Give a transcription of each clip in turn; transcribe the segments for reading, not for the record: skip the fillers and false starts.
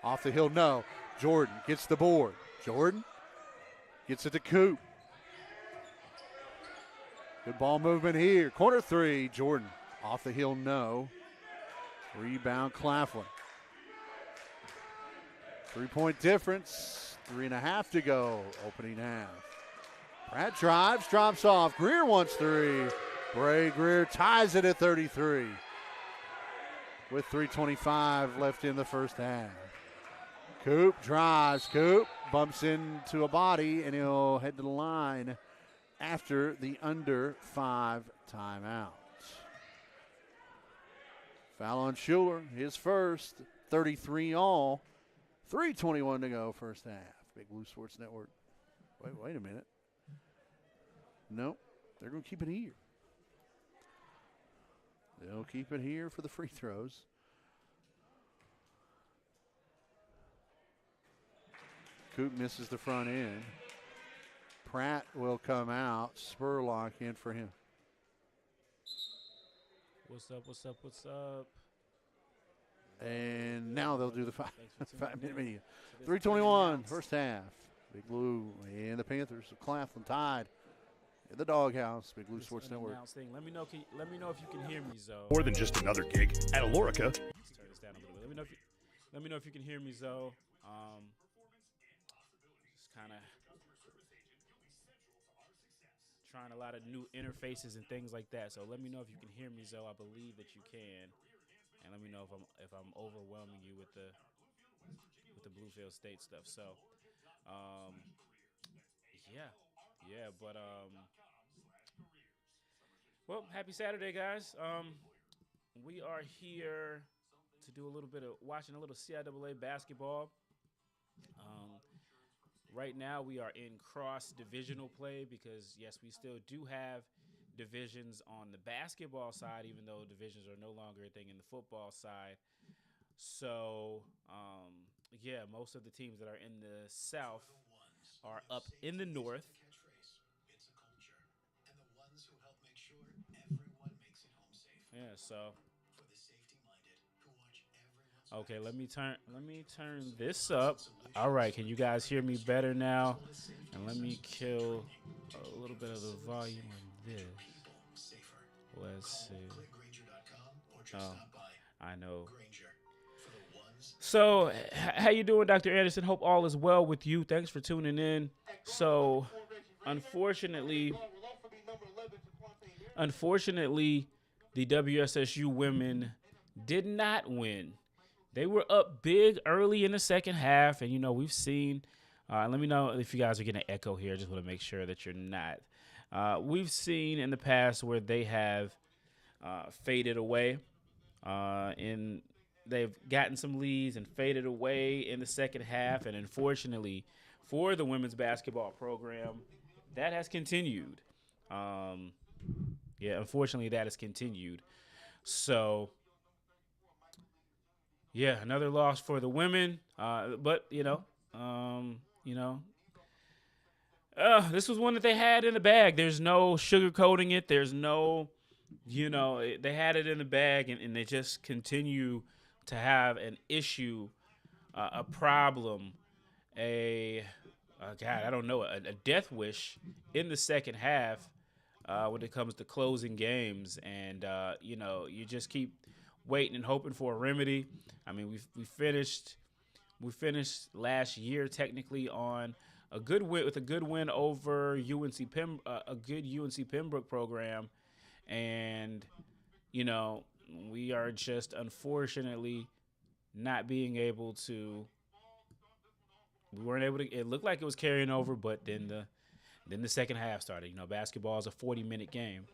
Off the hill, no. Jordan gets the board. Jordan gets it to Coop. Good ball movement here. Corner three, Jordan. Off the hill, no. Rebound, Claflin. 3-point difference. 3.5 to go, opening half. Pratt drives, drops off. Greer wants three. Bray Greer ties it at 33 with 3:25 left in the first half. Coop drives. Coop bumps into a body, and he'll head to the line after the under 5 timeout. Foul on Schuler, his first, 33 all. 3:21 to go, first half. Big Blue Sports Network. Wait a minute. Nope, they're going to keep it here. They'll keep it here for the free throws. Coop misses the front end. Pratt will come out. Spurlock in for him. What's up, what's up, what's up? And now they'll do the 5-minute media. 3:21, first half. Big Blue and the Panthers. Claflin tied in the doghouse. Big Blue Sports Network. Let me know if you can hear me, Zoe. More than just another gig at Alorica. Let's turn this down a little bit. Let me know if you can hear me, Zoe. Just kind of trying a lot of new interfaces and things like that. So let me know if you can hear me, Zoe. I believe that you can, and let me know if I'm overwhelming you with the Bluefield State stuff. So, well, happy Saturday, guys. We are here to do a little bit of watching a little CIAA basketball. Right now, we are in cross-divisional play because, yes, we still do have divisions on the basketball side, even though divisions are no longer a thing in the football side. So, most of the teams that are in the South are up in the North. Yeah, so. Okay, let me turn this up. All right, can you guys hear me better now? And let me kill a little bit of the volume on this. Let's see. Oh, I know. So, how you doing, Dr. Anderson? Hope all is well with you. Thanks for tuning in. So, unfortunately, the WSSU women did not win. They were up big early in the second half, and, we've seen let me know if you guys are getting an echo here. I just want to make sure that you're not. We've seen in the past where they have faded away, and they've gotten some leads and faded away in the second half, and unfortunately for the women's basketball program, that has continued. Unfortunately that has continued. So, another loss for the women. But this was one that they had in the bag. There's no sugarcoating it. There's no, they had it in the bag, and they just continue to have an issue, a problem, a death wish in the second half when it comes to closing games. And, you just keep waiting and hoping for a remedy. I mean, we finished last year technically on a good win over a good UNC Pembroke program, and we are just unfortunately not being able to. We weren't able to. It looked like it was carrying over, but then the second half started. Basketball is a 40-minute game.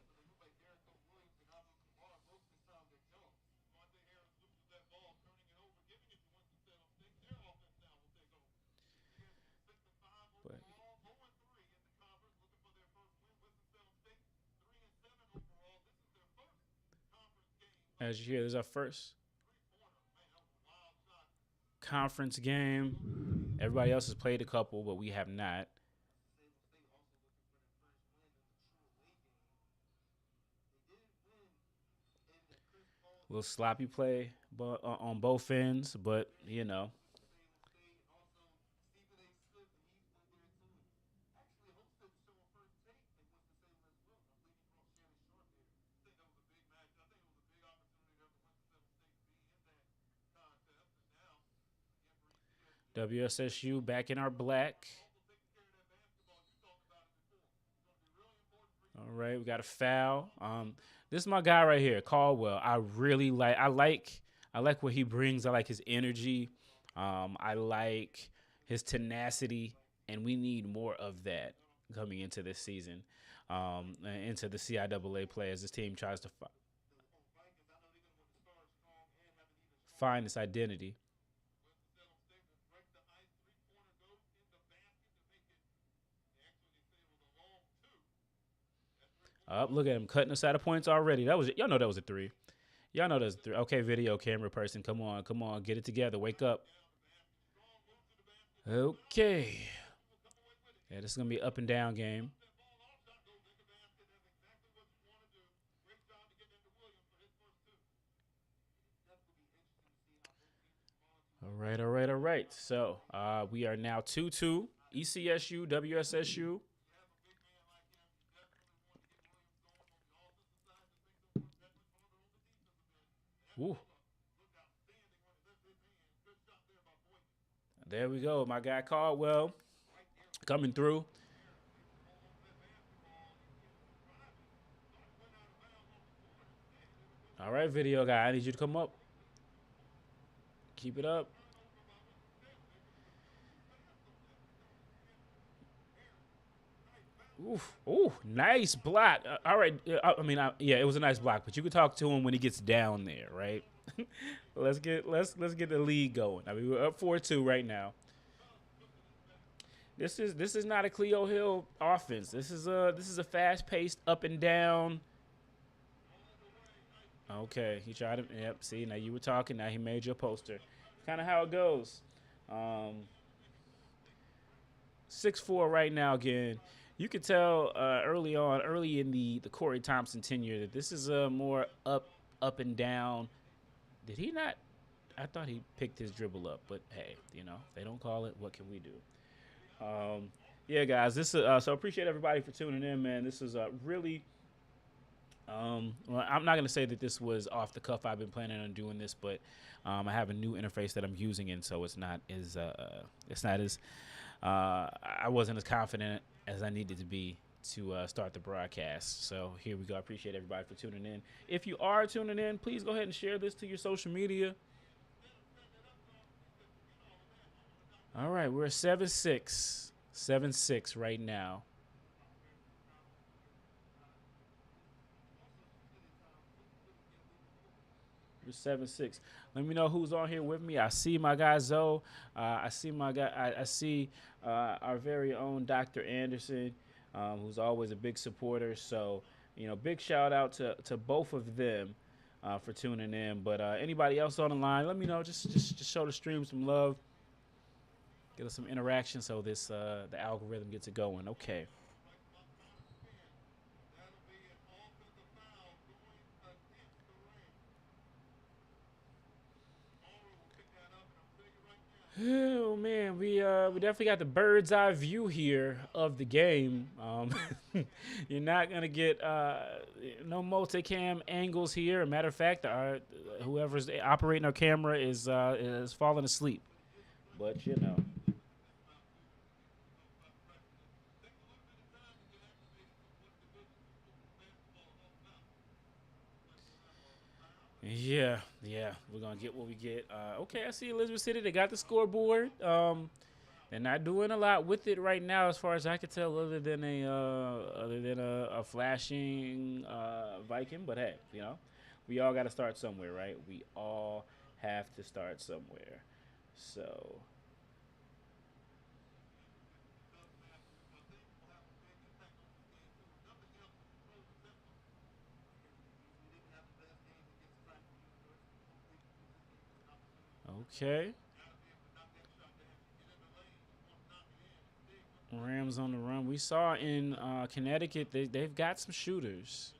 As you hear, this is our first conference game. Everybody else has played a couple, but we have not. A little sloppy play on both ends, but WSSU back in our black. All right, we got a foul. This is my guy right here, Caldwell. I like what he brings. I like his energy. I like his tenacity, and we need more of that coming into this season, into the CIAA play as this team tries to find its identity. Look at him cutting us out of points already. Y'all know that was a three. Y'all know that was a three. Okay, video camera person, come on, get it together. Wake up. Okay. Yeah, this is gonna be an up and down game. All right. So we are now 2-2. ECSU, WSSU. Ooh. There we go. My guy Caldwell coming through. All right, video guy. I need you to come up. Keep it up. Ooh, nice block. All right. It was a nice block, but you can talk to him when he gets down there, right? let's get the lead going. I mean, we're up 4-2 right now. This is not a Cleo Hill offense. This is a fast-paced up and down. Okay, he tried to. Yep. See, now you were talking. Now he made your poster. Kind of how it goes. 6-4 right now again. You could tell early in the Corey Thompson tenure, that this is a more up and down. Did he not? I thought he picked his dribble up, but hey, if they don't call it, what can we do? Yeah, guys, this is so appreciate everybody for tuning in, man. This is really. Well, I'm not gonna say that this was off the cuff. I've been planning on doing this, but I have a new interface that I'm using, and so it's not as I wasn't as confident as I needed to be to start the broadcast. So here we go. I appreciate everybody for tuning in. If you are tuning in, please go ahead and share this to your social media. All right, we're 7-6 right now. We're 7-6. Let me know who's on here with me. I see my guy Zoe. I see our very own Dr. Anderson, who's always a big supporter. So, big shout out to both of them for tuning in. But anybody else on the line, let me know. Just show the stream some love. Get us some interaction so the algorithm gets it going. Okay. Oh man, we definitely got the bird's eye view here of the game. You're not gonna get no multicam angles here. Matter of fact, whoever's operating our camera is falling asleep. But Yeah, we're gonna get what we get. Okay, I see Elizabeth City. They got the scoreboard. They're not doing a lot with it right now, as far as I can tell, other than a flashing Viking. But hey, we all got to start somewhere, right? We all have to start somewhere. So. Okay. Rams on the run. We saw in Connecticut they've got some shooters.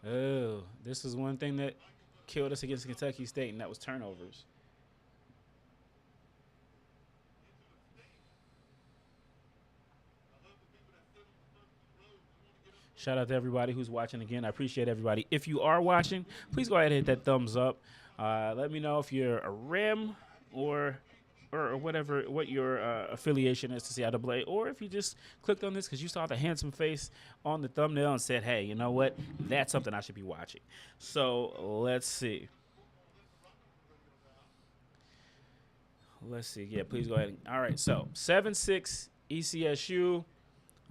Oh, this is one thing that killed us against Kentucky State, and that was turnovers. Shout out to everybody who's watching again. I appreciate everybody. If you are watching, please go ahead and hit that thumbs up. Let me know if you're a Ram or whatever, what your affiliation is to CIAA, or if you just clicked on this because you saw the handsome face on the thumbnail and said, hey, you know what? That's something I should be watching. So let's see. Let's see. Yeah, please go ahead. All right, so 7-6 ECSU.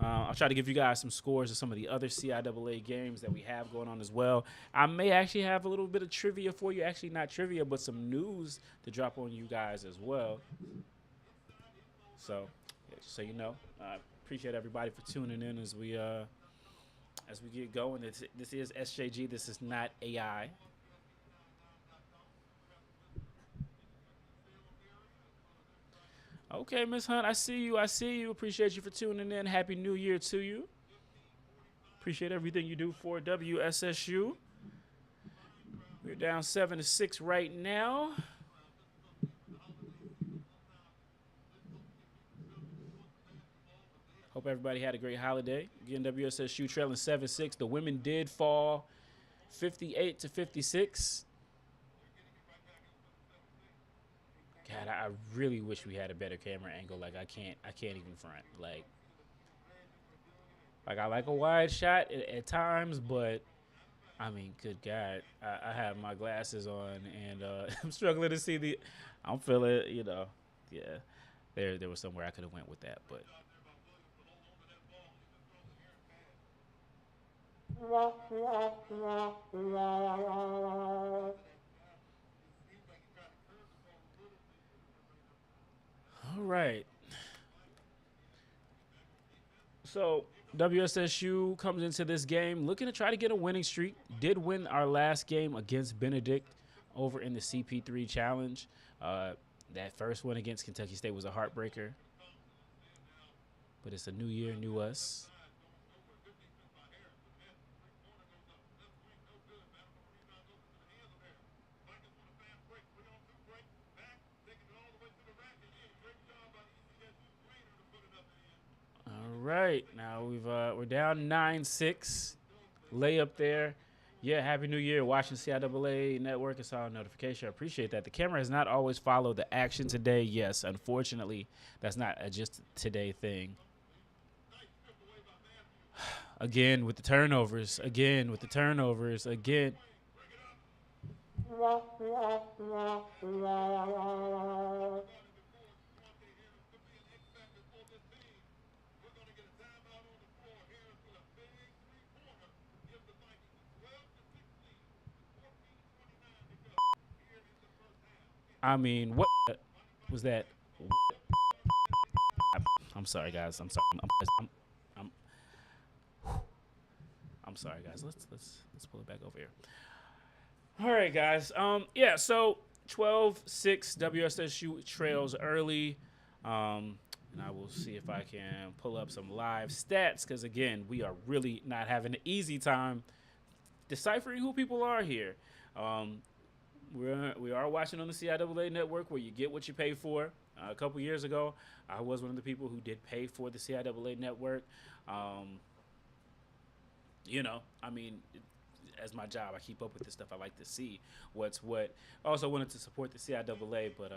I'll try to give you guys some scores of some of the other CIAA games that we have going on as well. I may actually have a little bit of trivia for you. Actually, not trivia, but some news to drop on you guys as well. So, yeah, just so you know, I appreciate everybody for tuning in as we get going. This is SJG. This is not AI. Okay, Miss Hunt, I see you. Appreciate you for tuning in. Happy New Year to you. Appreciate everything you do for WSSU. We're down 7-6 right now. Hope everybody had a great holiday. Again, WSSU trailing 7-6. The women did fall 58-56. God, I really wish we had a better camera angle. Like I can't even front. Like I like a wide shot at times, but I mean, good God, I have my glasses on and I'm struggling to see I'm feeling, yeah. There was somewhere I could have went with that, but. All right. So WSSU comes into this game looking to try to get a winning streak. Did win our last game against Benedict over in the CP3 Challenge. That first one against Kentucky State was a heartbreaker. But it's a new year, new us. All right, now we're down 9-6. Layup there. Yeah, Happy New Year. Watching CIAA Network and saw a notification. I appreciate that. The camera has not always followed the action today. Yes, unfortunately, that's not a just today thing. Again with the turnovers. Again. I mean, what was that? I'm sorry, guys. I'm sorry. I'm sorry, guys. Let's pull it back over here. All right, guys. Yeah. So 12-6 WSSU trails early. And I will see if I can pull up some live stats because again, we are really not having an easy time deciphering who people are here. We are watching on the CIAA Network where you get what you pay for. A couple years ago, I was one of the people who did pay for the CIAA Network. I mean, as my job, I keep up with this stuff. I like to see what's what. I also wanted to support the CIAA, but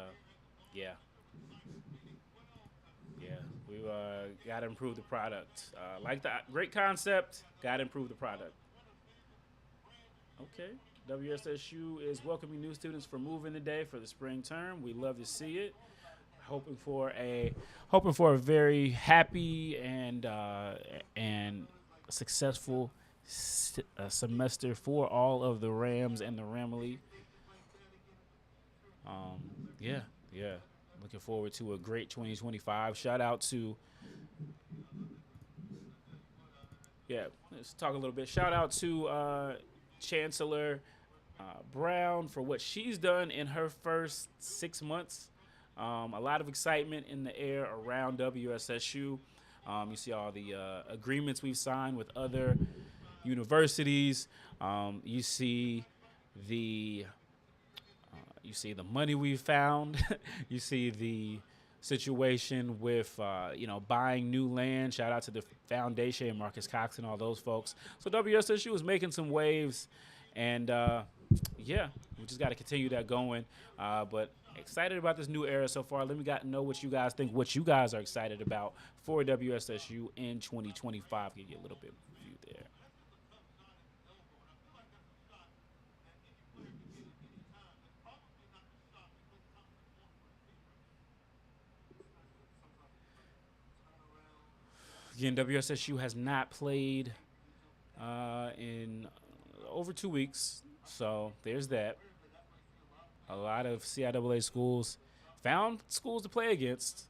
yeah. Yeah, we got to improve the product. Like the great concept, got to improve the product. Okay. WSSU is welcoming new students for moving today for the spring term. We love to see it. Hoping for a very happy and successful semester for all of the Rams and the Ramily. Yeah. Looking forward to a great 2025. Shout out to let's talk a little bit. Shout out to Chancellor Brown for what she's done in her first 6 months. A lot of excitement in the air around WSSU. You see all the agreements we've signed with other universities. You see the money we've found. You see the situation with buying new land. Shout out to the foundation and Marcus Cox and all those folks. So WSSU is making some waves, and yeah, we just got to continue that going. But excited about this new era so far. Let me know what you guys think, what you guys are excited about for WSSU in 2025. Give you a little bit of view there. Again, WSSU has not played in over 2 weeks, so there's that. A lot of CIAA schools found schools to play against.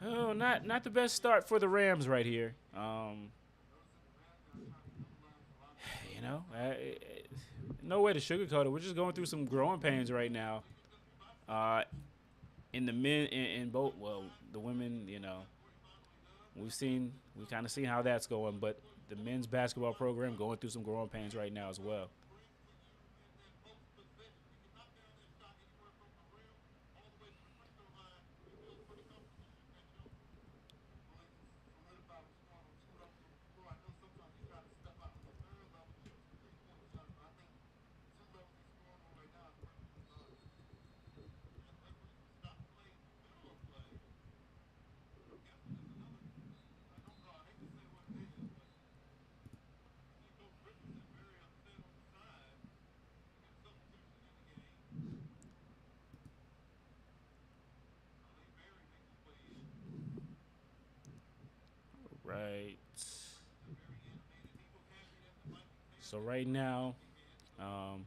Oh, not the best start for the Rams right here. You know, no way to sugarcoat it. We're just going through some growing pains right now. In the men, in both, well, the women, you know, we kind of seen how that's going, but the men's basketball program going through some growing pains right now as well. Right. So right now, um,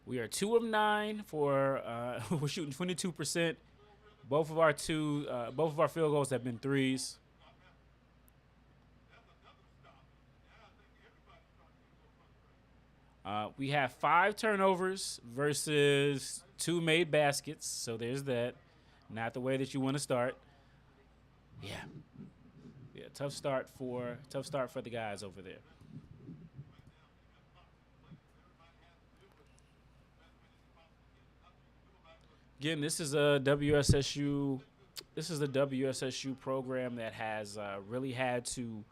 we are 2 of 9 for we're shooting 22%. Both of our field goals have been threes. We have 5 turnovers versus 2 made baskets. So there's that. Not the way that you want to start. Yeah. Yeah, tough start for the guys over there. Again, this is a WSSU. This is the WSSU program that has really had to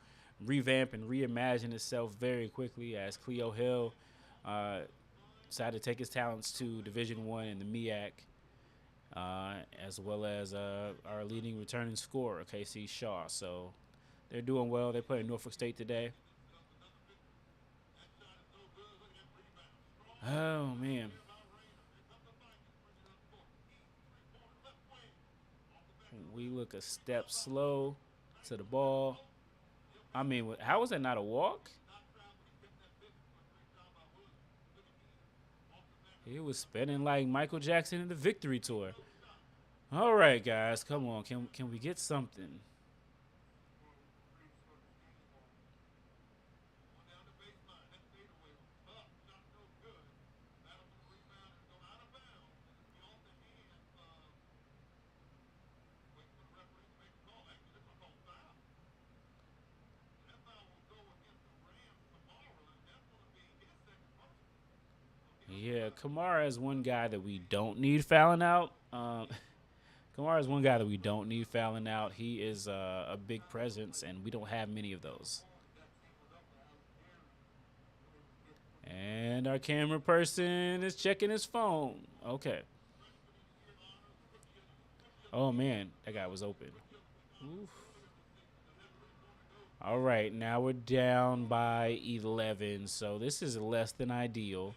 revamp and reimagine itself very quickly as Cleo Hill uh, decided to take his talents to Division One in the MEAC, as well as our leading returning scorer, KC Shaw. So they're doing well. They played Norfolk State today. Oh man, we look a step slow to the ball. I mean, how was that not a walk? He was spinning like Michael Jackson in the Victory Tour. All right, guys, come on. Can we get something? Yeah, Kamara is one guy that we don't need fouling out. Kamara is one guy that we don't need fouling out. He is a big presence, and we don't have many of those. And our camera person is checking his phone. Okay. Oh, man, that guy was open. Oof. All right, now we're down by 11, so this is less than ideal.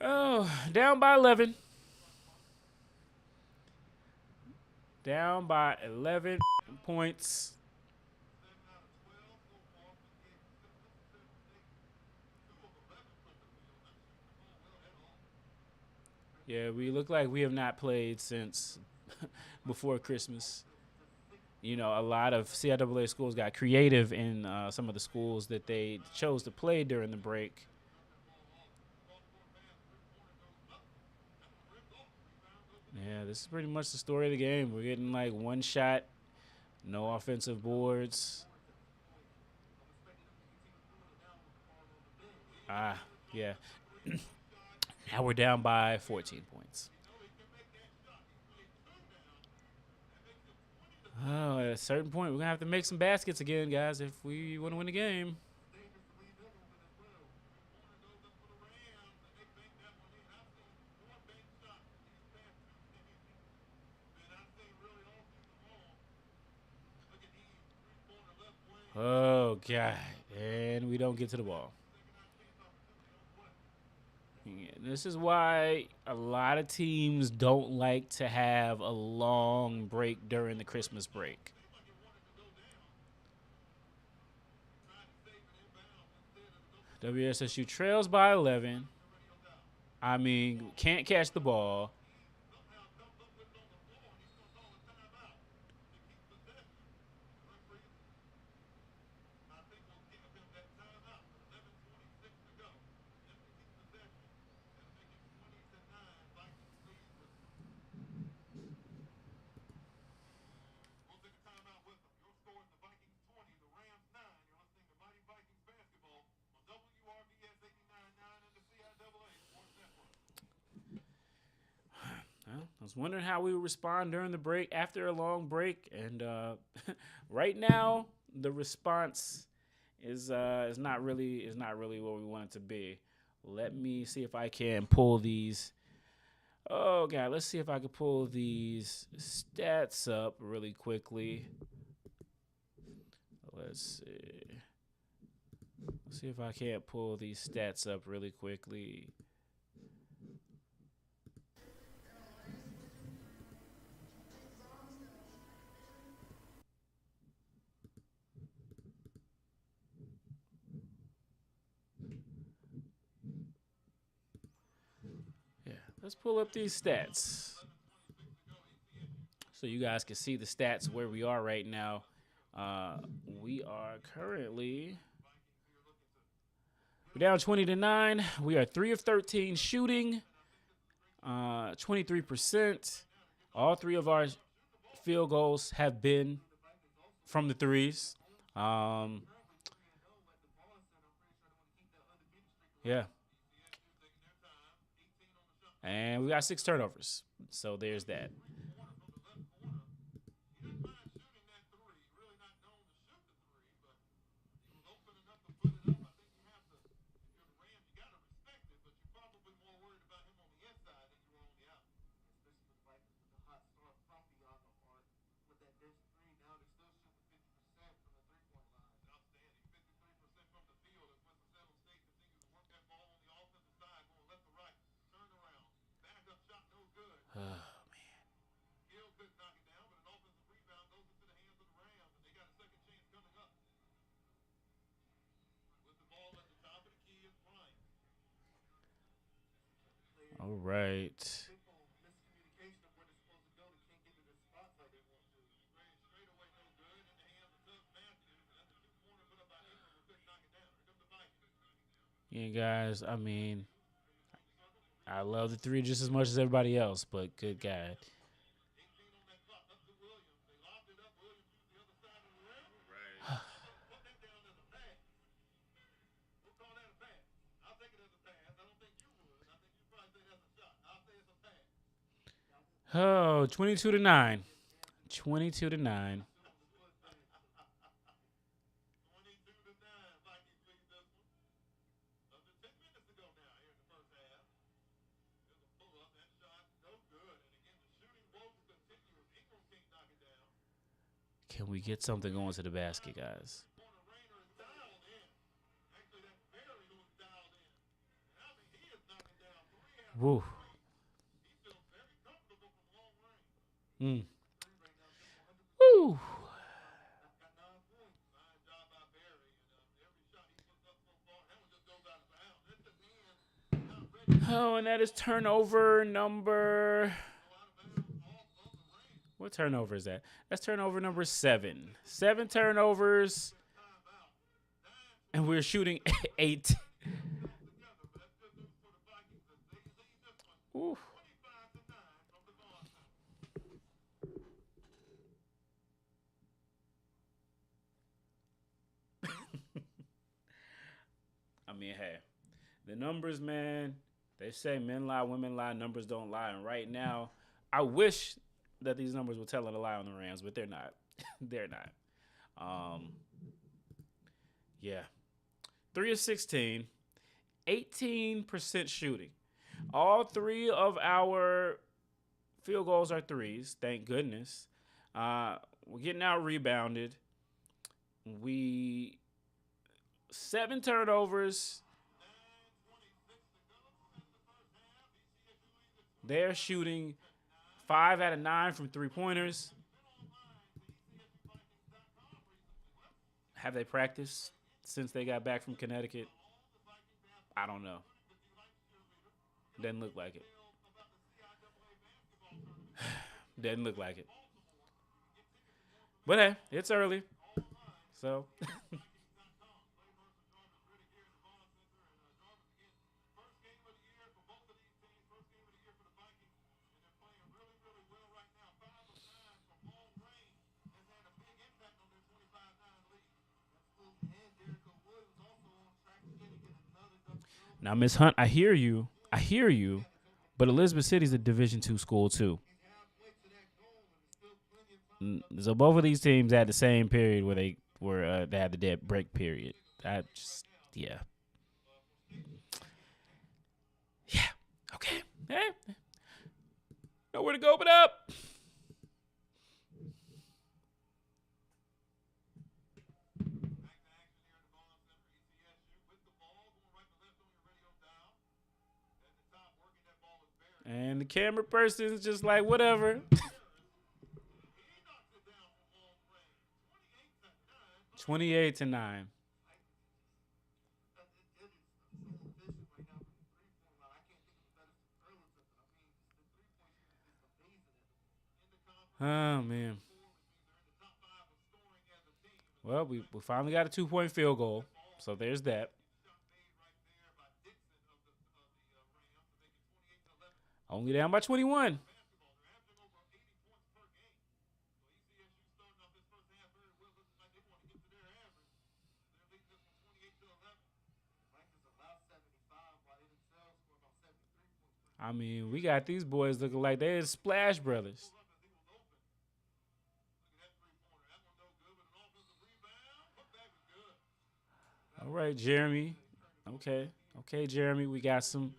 Oh, down by 11. Down by 11 points. Yeah, we look like we have not played since before Christmas. You know, a lot of CIAA schools got creative in some of the schools that they chose to play during the break. Yeah, this is pretty much the story of the game. We're getting like one shot No offensive boards. Yeah. Now we're down by 14 points. Oh, at a certain point, we're going to have to make some baskets again, guys, if we want to win the game. Oh, God. And we don't get to the ball. Yeah, this is why a lot of teams don't like to have a long break during the Christmas break. WSSU trails by 11. I mean, can't catch the ball. Well, I was wondering how we would respond during the break after a long break, and right now the response is not really what we want it to be. Let me see if I can pull these. Oh God, let's see if I can pull these stats up really quickly. Let's see. Let's see if I can't pull these stats up really quickly. Yeah, let's pull up these stats so you guys can see the stats where we are right now. We are currently we're down 20-9. We are 3 of 13 shooting, 23%. All 3 of our field goals have been from the threes. Yeah. And we got 6 turnovers. So there's that. All right. Yeah, guys, I mean, I love the 3 just as much as everybody else, but good God. Oh, 22-9. 22-9. Can we get something going to the basket, guys? Woo. Woo. Oh, and that is turnover number. What turnover is that? That's turnover number 7. 7 turnovers. And we're shooting 8. Ooh. I mean, hey, the numbers, man. They say men lie, women lie, numbers don't lie. And right now, I wish that these numbers were telling a lie on the Rams, but they're not. They're not. Um, yeah, 3 of 16, 18% shooting. All three of our field goals are threes. Thank goodness. We're getting out rebounded. We 7 turnovers. They're shooting 5 out of 9 from 3-pointers. Have they practiced since they got back from Connecticut? I don't know. Doesn't look like it. Doesn't look like it. But hey, it's early. So now, Miss Hunt, I hear you. I hear you. But Elizabeth City's a Division II school too. So both of these teams had the same period where they had the dead break period. I just yeah. Yeah. Okay. Hey. Nowhere to go but up. And the camera person's just like, whatever. 28-9. Oh, man. Well, we finally got a 2-point field goal. So there's that. Only down by 21. I mean, we got these boys looking like they're Splash Brothers. All right, Jeremy. Okay, Jeremy. We got some.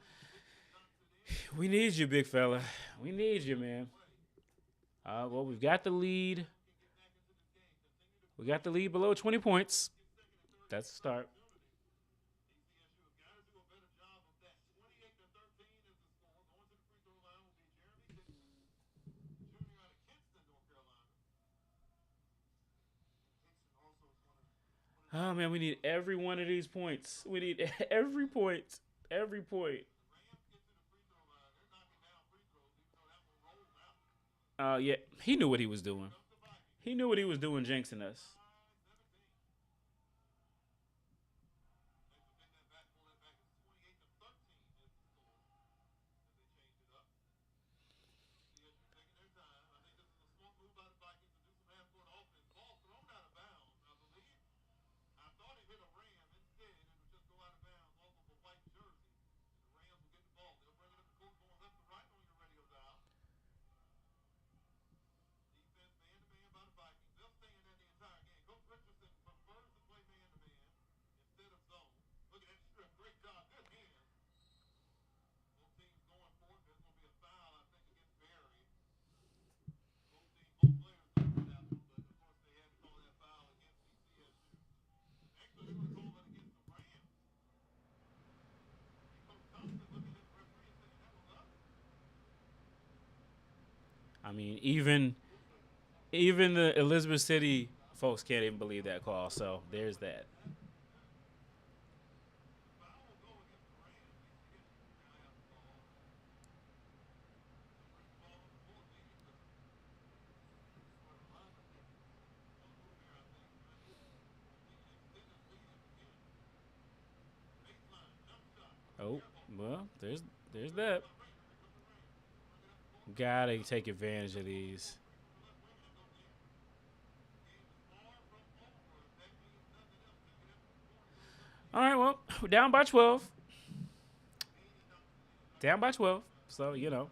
We need you, big fella. We need you, man. Well, we've got the lead. We got the lead below 20 points. That's a start. Oh, man, we need every one of these points. We need every point. Every point. Yeah, he knew what he was doing. He knew what he was doing, jinxing us. I mean, even the Elizabeth City folks can't even believe that call. So there's that. Oh, well, there's that. Gotta take advantage of these. All right, well, we're down by 12. Down by 12. So, you know.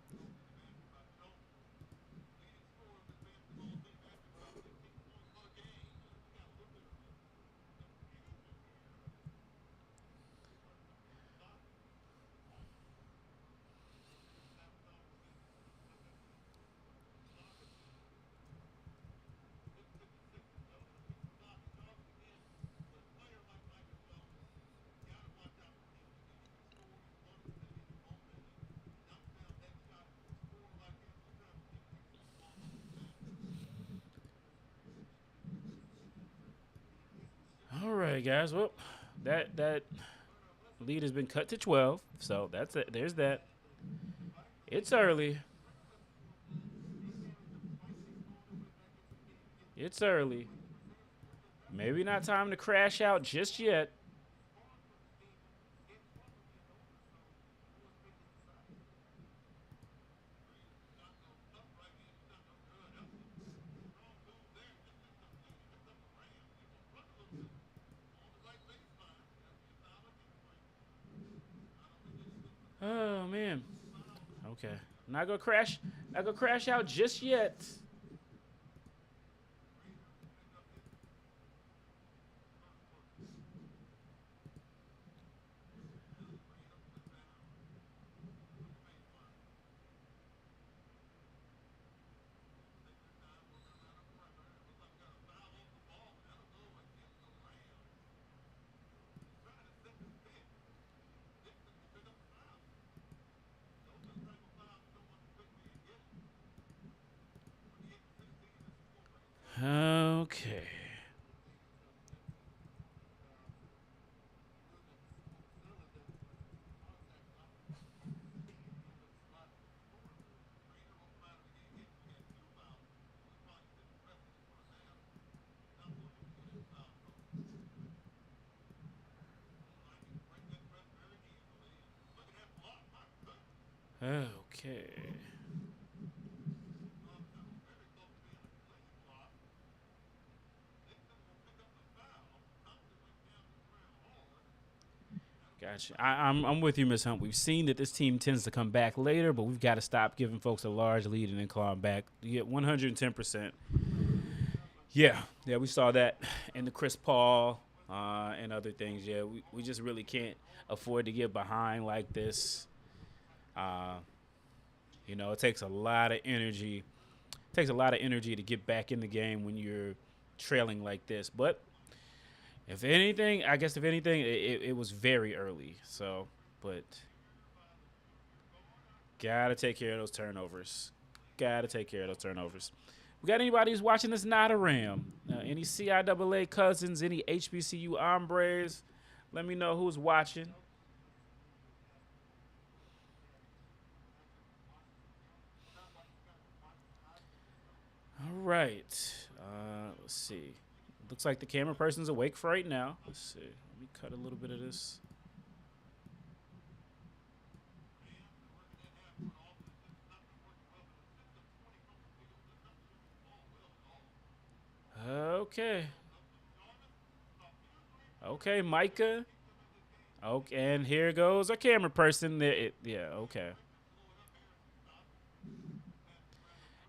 All right, guys. Well, that lead has been cut to 12. So that's it. There's that. It's early. It's early. Maybe not time to crash out just yet. Oh man. Okay. Not gonna crash. Not gonna crash out just yet. Okay. Okay. Gotcha. I'm with you, Miss Hunt. We've seen that this team tends to come back later, but we've got to stop giving folks a large lead and then clawing back. You get 110%. Yeah, we saw that in the Chris Paul and other things. Yeah, we just really can't afford to get behind like this. Uh, it takes a lot of energy. It takes a lot of energy to get back in the game when you're trailing like this. But if anything, it was very early. So, but gotta take care of those turnovers. Gotta take care of those turnovers. We got anybody who's watching this not a Ram? Any CIAA cousins? Any HBCU hombres? Let me know who's watching. All right. Let's see. Looks like the camera person's awake for right now. Let's see. Let me cut a little bit of this. Okay. Okay, Micah. Okay, and here goes our camera person. Yeah, okay.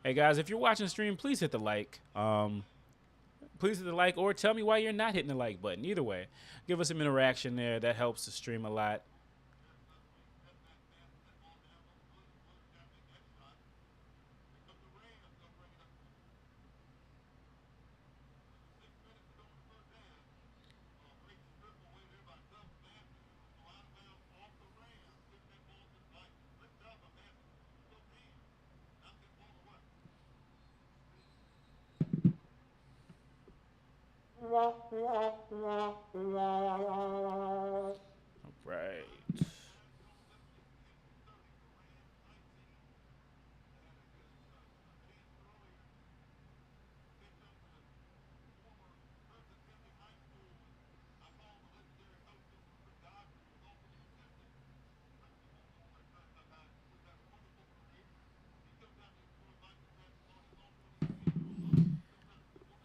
Hey guys, if you're watching the stream, please hit the like. Please hit the like, or tell me why you're not hitting the like button. Either way, give us some interaction there. That helps the stream a lot. All right.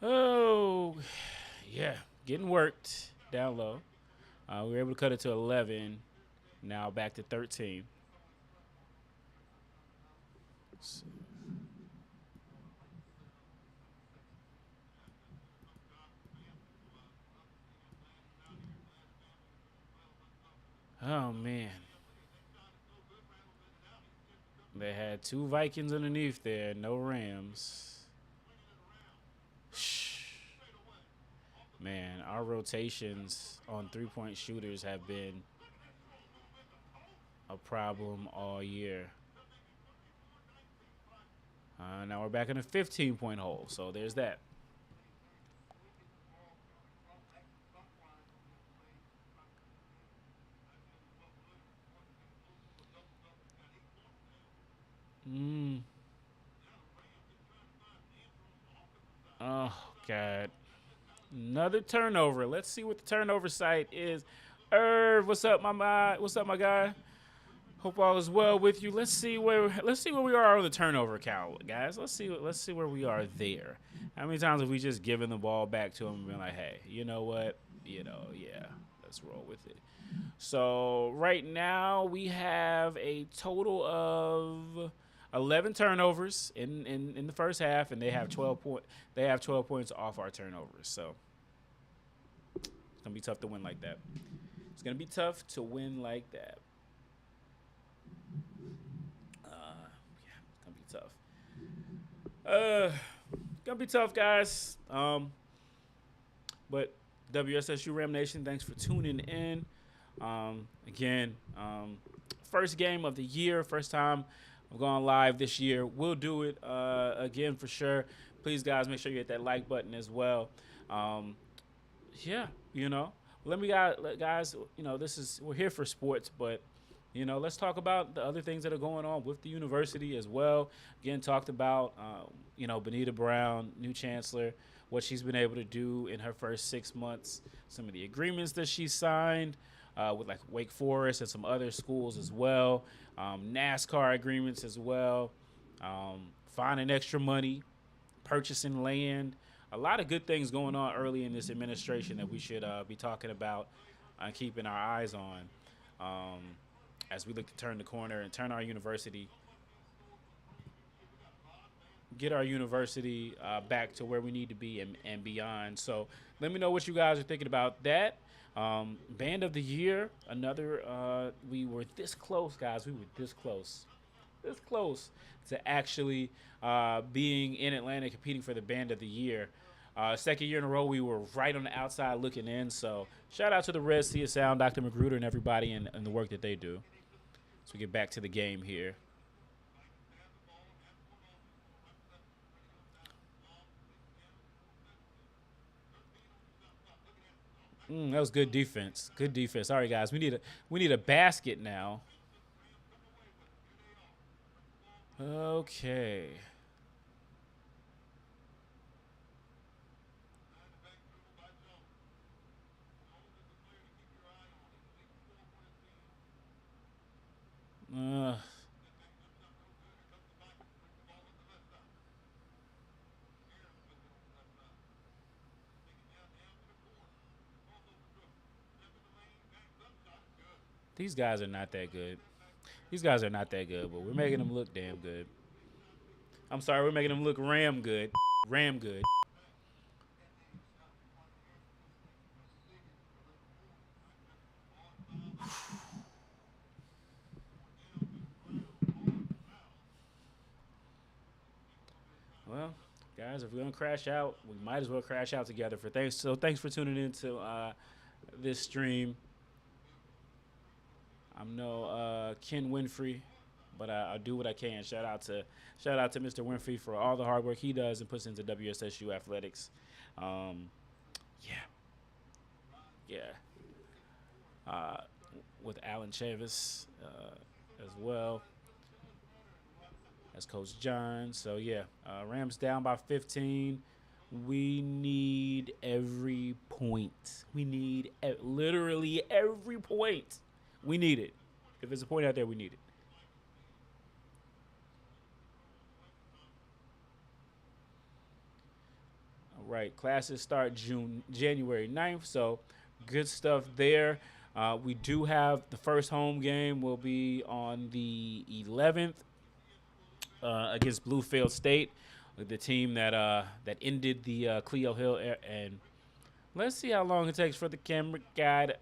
Oh, yeah, getting worked down low. We were able to cut it to 11. Now back to 13. Oh man, they had two Vikings underneath there, no Rams. Man, our rotations on 3-point shooters have been a problem all year. Now we're back in a 15-point hole, so there's that. Oh God, another turnover. Let's see what the turnover site is. Irv, what's up, what's up, my guy? Hope all is well with you. Let's see where we are on the turnover count, guys. Let's see where we are there. How many times have we just given the ball back to him and been like, hey, you know what? Yeah, let's roll with it. So right now we have a total of 11 turnovers in the first half, and they have 12 points off our turnovers. So it's gonna be tough to win like that. It's gonna be tough to win like that. It's gonna be tough, guys. But WSSU Ram Nation, thanks for tuning in. Again, first game of the year, first time I've gone live this year. We'll do it again for sure. Please, guys, make sure you hit that like button as well. Yeah, guys, we're here for sports, but let's talk about the other things that are going on with the university as well. Again, talked about, Benita Brown, new chancellor, what she's been able to do in her first 6 months, some of the agreements that she signed with like Wake Forest and some other schools as well, NASCAR agreements as well, finding extra money, purchasing land, a lot of good things going on early in this administration that we should be talking about and keeping our eyes on. As we look to turn the corner and turn our university, get our university back to where we need to be and beyond. So let me know what you guys are thinking about that. Band of the year, we were this close, guys. We were this close to actually being in Atlanta competing for the Band of the Year. Second year in a row, we were right on the outside looking in. So shout out to the Red Sea of Sound, Dr. Magruder, and everybody and the work that they do. So we get back to the game here. That was good defense. Good defense. All right, guys, we need a basket now. Okay. These guys are not that good. But we're making them look damn good. I'm sorry, we're making them look ram good. Ram good. Well, guys, if we're gonna crash out, we might as well crash out together. Thanks for tuning in to this stream. I'm no Ken Winfrey, but I do what I can. Shout out to Mr. Winfrey for all the hard work he does and puts into WSSU athletics. With Alan Chavis as well as Coach John. So Rams down by 15. We need every point. We need literally every point. We need it. If there's a point out there, we need it. All right, classes start January 9th, so Good stuff there. We do have the first home game will be on the 11th against Bluefield State, the team that ended the Cleo Hill and let's see how long it takes for the camera guy to.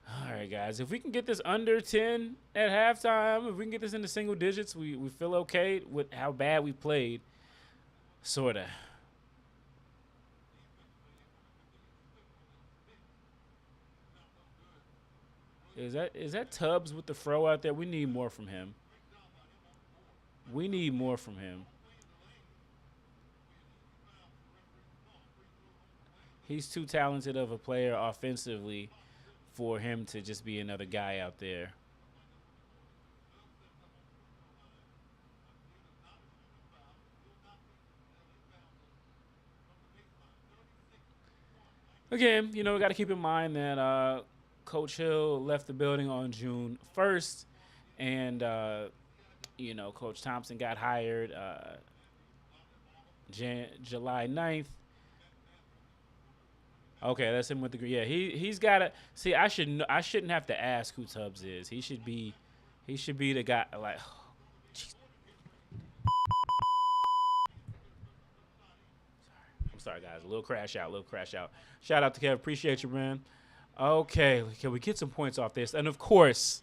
All right, guys. If we can get this under 10 at halftime, if we can get this into single digits, we feel okay with how bad we played. Sorta. Is that Tubbs with the fro out there? We need more from him. We need more from him. He's too talented of a player offensively for him to just be another guy out there. Again, we got to keep in mind that Coach Hill left the building on June 1st, and Coach Thompson got hired July 9th. Okay, that's him with the yeah. He's got to see. I shouldn't have to ask who Tubbs is. He should be the guy. Like, I'm sorry, guys. A little crash out. Shout out to Kev. Appreciate you, man. Okay, can we get some points off this? And of course,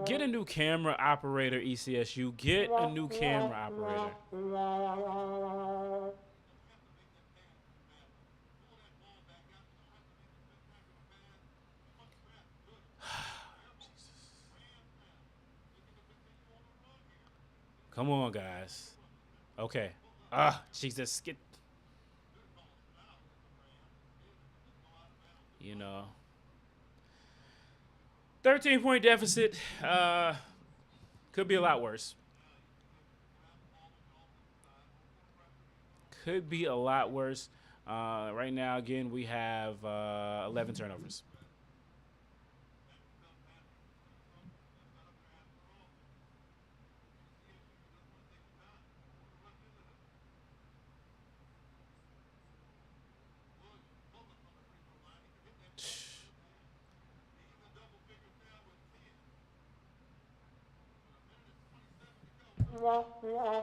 get a new camera operator, ECSU. Get a new camera operator. Come on, guys. Okay. Jesus. 13-point deficit. Could be a lot worse. Could be a lot worse. Right now, again, we have 11 turnovers.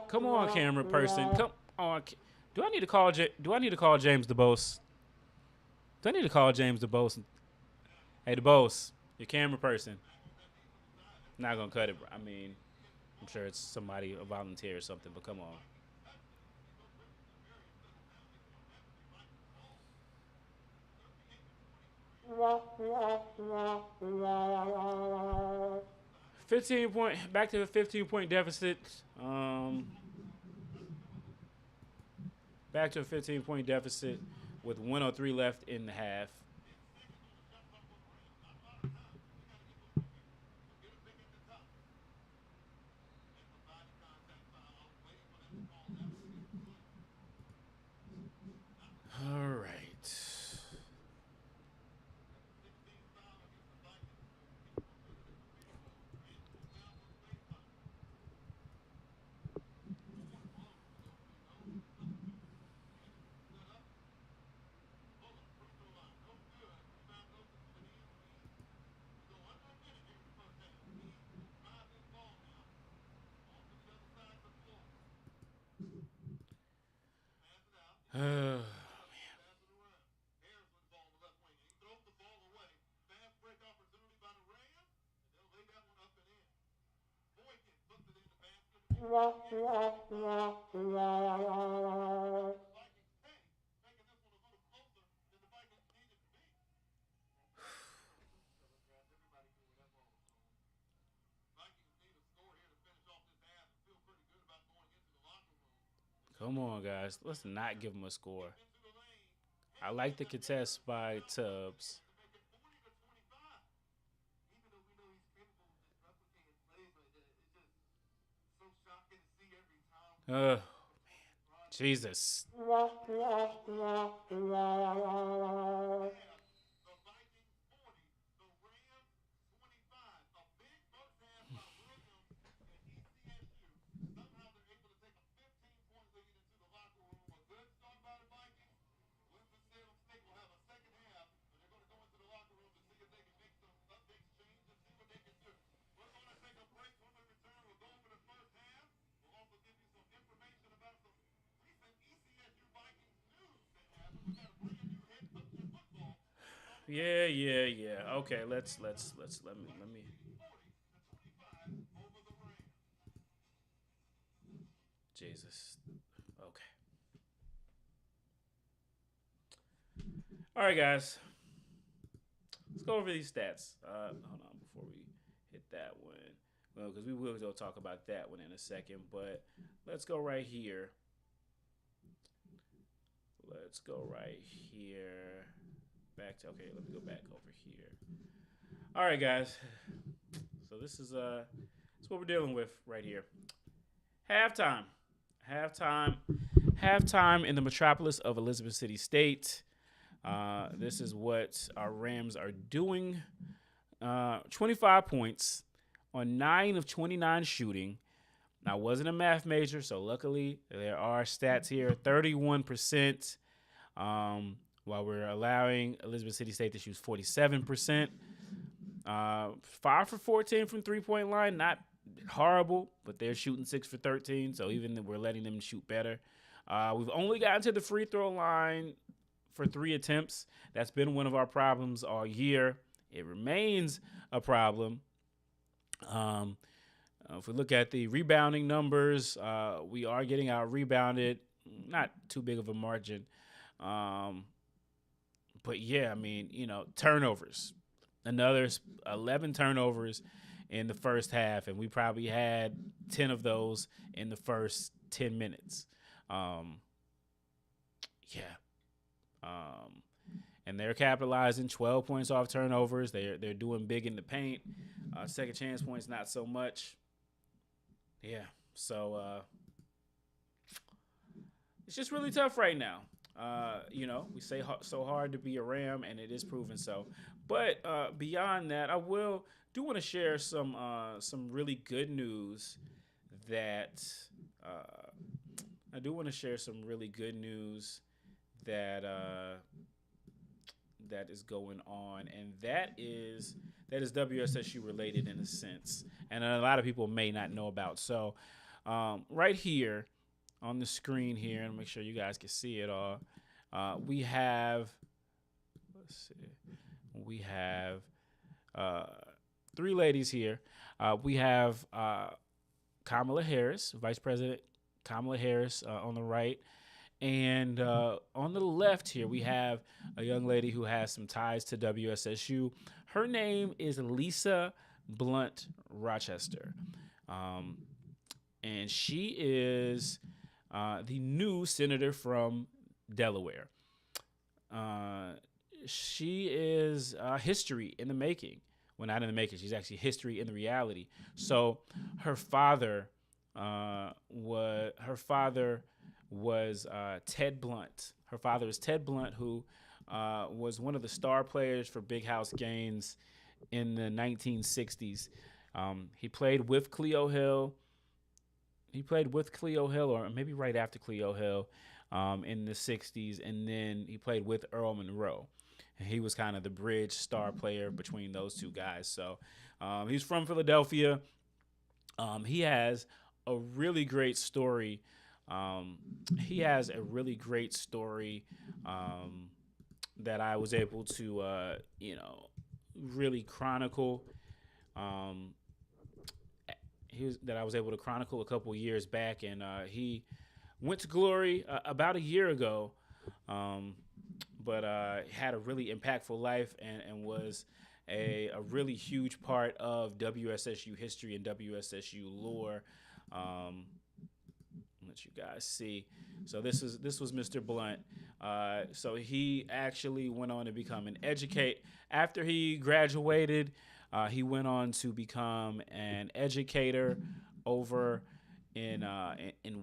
Come on, camera person. Come on. Do I need to call James DeBose? Do I need to call James DeBose? Hey, DeBose, your camera person. Not gonna cut it. I mean, I'm sure it's somebody, a volunteer or something. But come on. 15-point. Back to the 15-point deficit. Back to a 15-point deficit with 103 left in the half. All right. Come on, guys. Let's not give them a score. I like the contest by Tubbs. Man. Jesus. Yeah. Okay, let me. Jesus. Okay. All right, guys. Let's go over these stats. Hold on before we hit that one. Well, because we will go talk about that one in a second, but let's go right here. Let's go right here. Back to okay. Let me go back over here. All right, guys. So this is that's what we're dealing with right here. Halftime, halftime, halftime in the metropolis of Elizabeth City State. This is what our Rams are doing. 25 points on 9 of 29 shooting. I wasn't a math major, so luckily there are stats here. 31%, while we're allowing Elizabeth City State to shoot 47%. 5 for 14 from three-point line, not horrible, but they're shooting 6 for 13, so even we're letting them shoot better. We've only gotten to the free throw line for 3 attempts. That's been one of our problems all year. It remains a problem. If we look at the rebounding numbers, we are getting out rebounded, not too big of a margin. But yeah, I mean, turnovers. Another 11 turnovers in the first half, and we probably had 10 of those in the first 10 minutes. And they're capitalizing 12 points off turnovers. They're doing big in the paint. Second chance points, not so much. Yeah, so it's just really tough right now. We say so hard to be a Ram, and it is proven so. But beyond that, I do want to share some really good news that that is going on, and that is WSSU related in a sense, and a lot of people may not know about. So right here on the screen here, and make sure you guys can see it all. We have 3 ladies here. We have Kamala Harris, Vice President Kamala Harris on the right. And on the left here, we have a young lady who has some ties to WSSU. Her name is Lisa Blunt Rochester. And she is the new senator from Delaware. She is history in the making. Well, not in the making. She's actually history in the reality. So her father was Ted Blunt. Her father is Ted Blunt, who was one of the star players for Big House Gaines in the 1960s. He played with Cleo Hill. Or maybe right after Cleo Hill in the 60s, and then he played with Earl Monroe. And he was kind of the bridge star player between those two guys. So he's from Philadelphia. He has a really great story. That I was able to, really chronicle. That I was able to chronicle a couple of years back, and he went to glory about a year ago, but had a really impactful life and was a really huge part of WSSU history and WSSU lore. Let you guys see. So this was Mr. Blunt. So he actually went on to become an educate. After he graduated, he went on to become an educator over in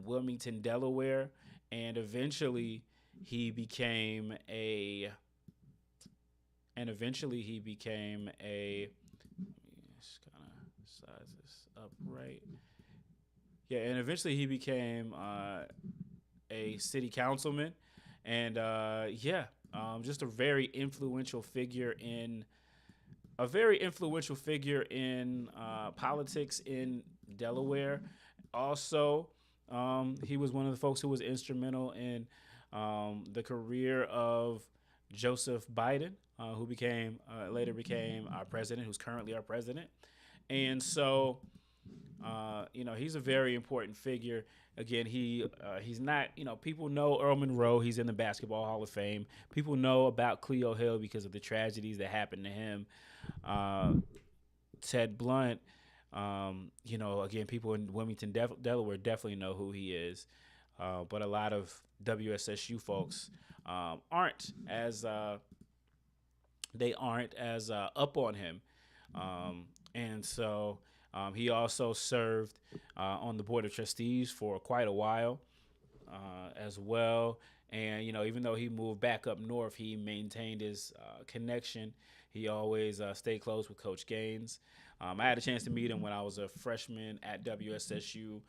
Wilmington, Delaware, and eventually he became a. Just kind of size this up right. Yeah, and eventually he became a city councilman, and just a very influential figure in politics in Delaware. Also, he was one of the folks who was instrumental in the career of Joseph Biden, who later became our president, who's currently our president. And so, he's a very important figure. Again, he's not, people know Earl Monroe. He's in the Basketball Hall of Fame. People know about Cleo Hill because of the tragedies that happened to him. Ted Blunt, again, people in Wilmington, Delaware definitely know who he is. But a lot of WSSU folks aren't as up on him. And so he also served on the Board of Trustees for quite a while as well. And, even though he moved back up north, he maintained his connection. He always stayed close with Coach Gaines. I had a chance to meet him when I was a freshman at WSSU.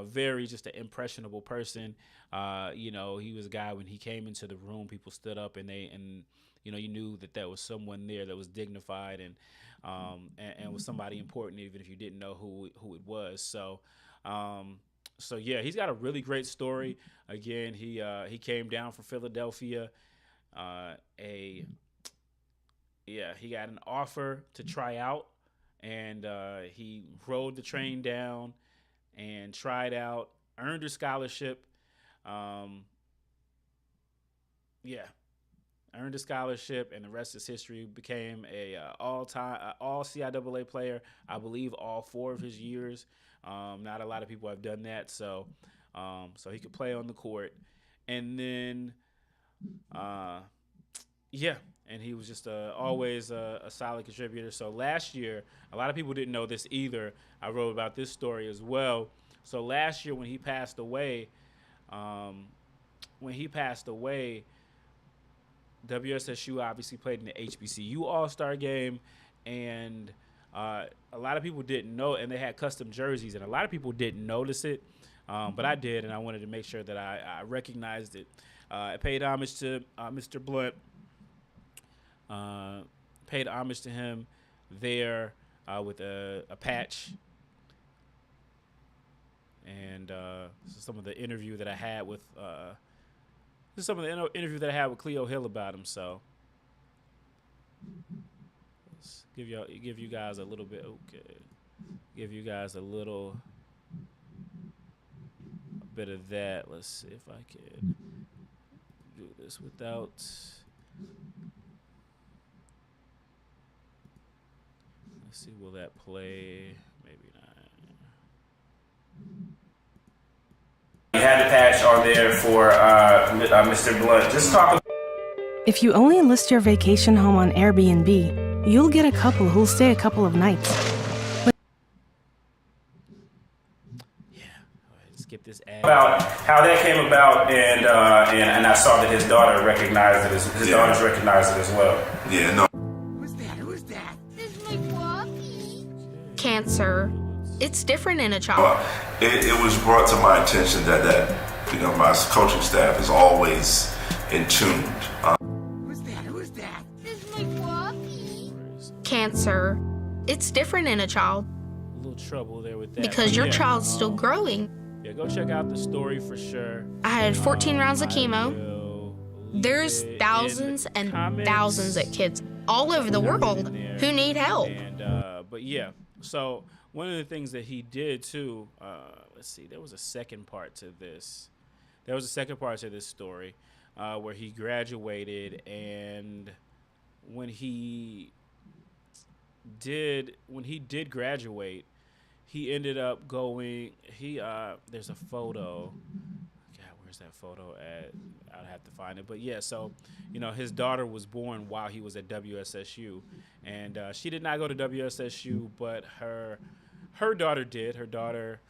Very just an impressionable person. He was a guy when he came into the room, people stood up and you knew that there was someone there that was dignified and was somebody important, even if you didn't know who it was. So he's got a really great story. Again, he came down from Philadelphia. He got an offer to try out, and he rode the train down and tried out, earned a scholarship. Earned a scholarship, and the rest is history. Became a all CIAA player, I believe, all 4 of his years. Not a lot of people have done that, so he could play on the court. And then, and he was just always a solid contributor. So last year, a lot of people didn't know this either. I wrote about this story as well. So last year when he passed away, WSSU obviously played in the HBCU All-Star game, and a lot of people didn't know, and they had custom jerseys, and a lot of people didn't notice it, but I did, and I wanted to make sure that I recognized it. I paid homage to Mr. Blunt, paid homage to him there with a patch, and some of the interview that I had with Cleo Hill about him. So let's give you guys a little bit. Okay, give you guys a bit of that. Let's see if I can do this without. Let's see, will that play? Maybe not. You had the patch on there for Mr. Blunt. Just talk about. If you only list your vacation home on Airbnb, you'll get a couple who'll stay a couple of nights. Skip this ad. About how that came about, and I saw that his daughter recognized it. His daughters recognized it as well. Yeah, no. Who's that? This is my puppy. Cancer. It's different in a child. Well, it was brought to my attention that my coaching staff is always in tune. Who's that? This is my puppy. Cancer. It's different in a child. A little trouble there with that. Because your child's still growing. Yeah, go check out the story for sure. I had 14 rounds of chemo. There's thousands and thousands of kids all over the world who need help. And so one of the things that he did too, let's see, there was a second part to this. There was a second part to this story where he graduated, and when he did graduate, he ended up going. There's a photo. God, where's that photo at? I'd have to find it. But yeah, so his daughter was born while he was at WSSU, and she did not go to WSSU, but her daughter did. Her daughter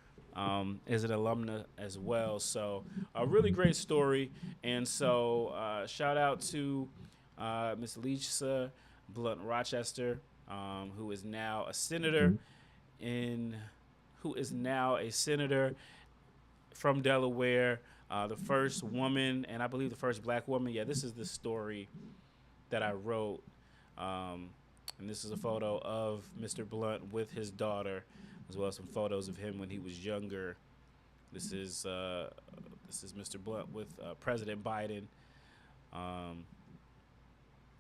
is an alumna as well. So a really great story. And so shout out to Miss Lisa Blunt Rochester, who is now a senator from Delaware, the first woman, and I believe the first black woman. Yeah, this is the story that I wrote. And this is a photo of Mr. Blunt with his daughter, as well as some photos of him when he was younger. This is Mr. Blunt with President Biden.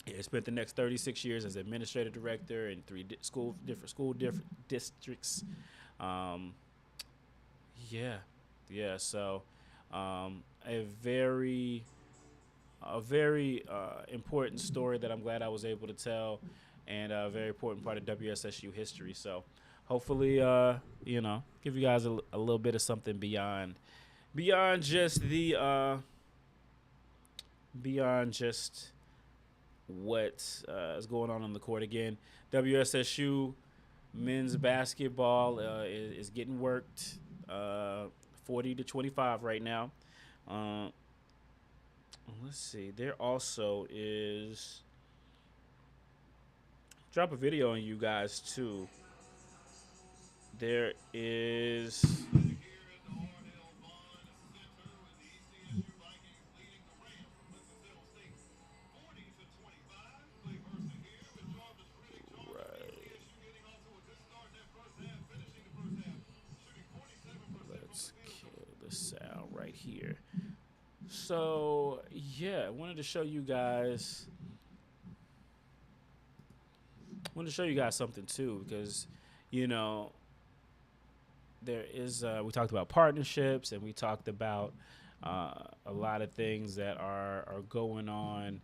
He spent the next 36 years as administrative director in different school districts. So a very important story that I'm glad I was able to tell, and a very important part of WSSU history. So hopefully, give you guys a little bit of something beyond just what is going on the court. Again, WSSU men's basketball is getting worked 40-25 right now. Let's see. There also is, drop a video on you guys too. There is let's kill the sound right here. So yeah, I wanted to show you guys something too, because there is we talked about partnerships, and we talked about a lot of things that are going on,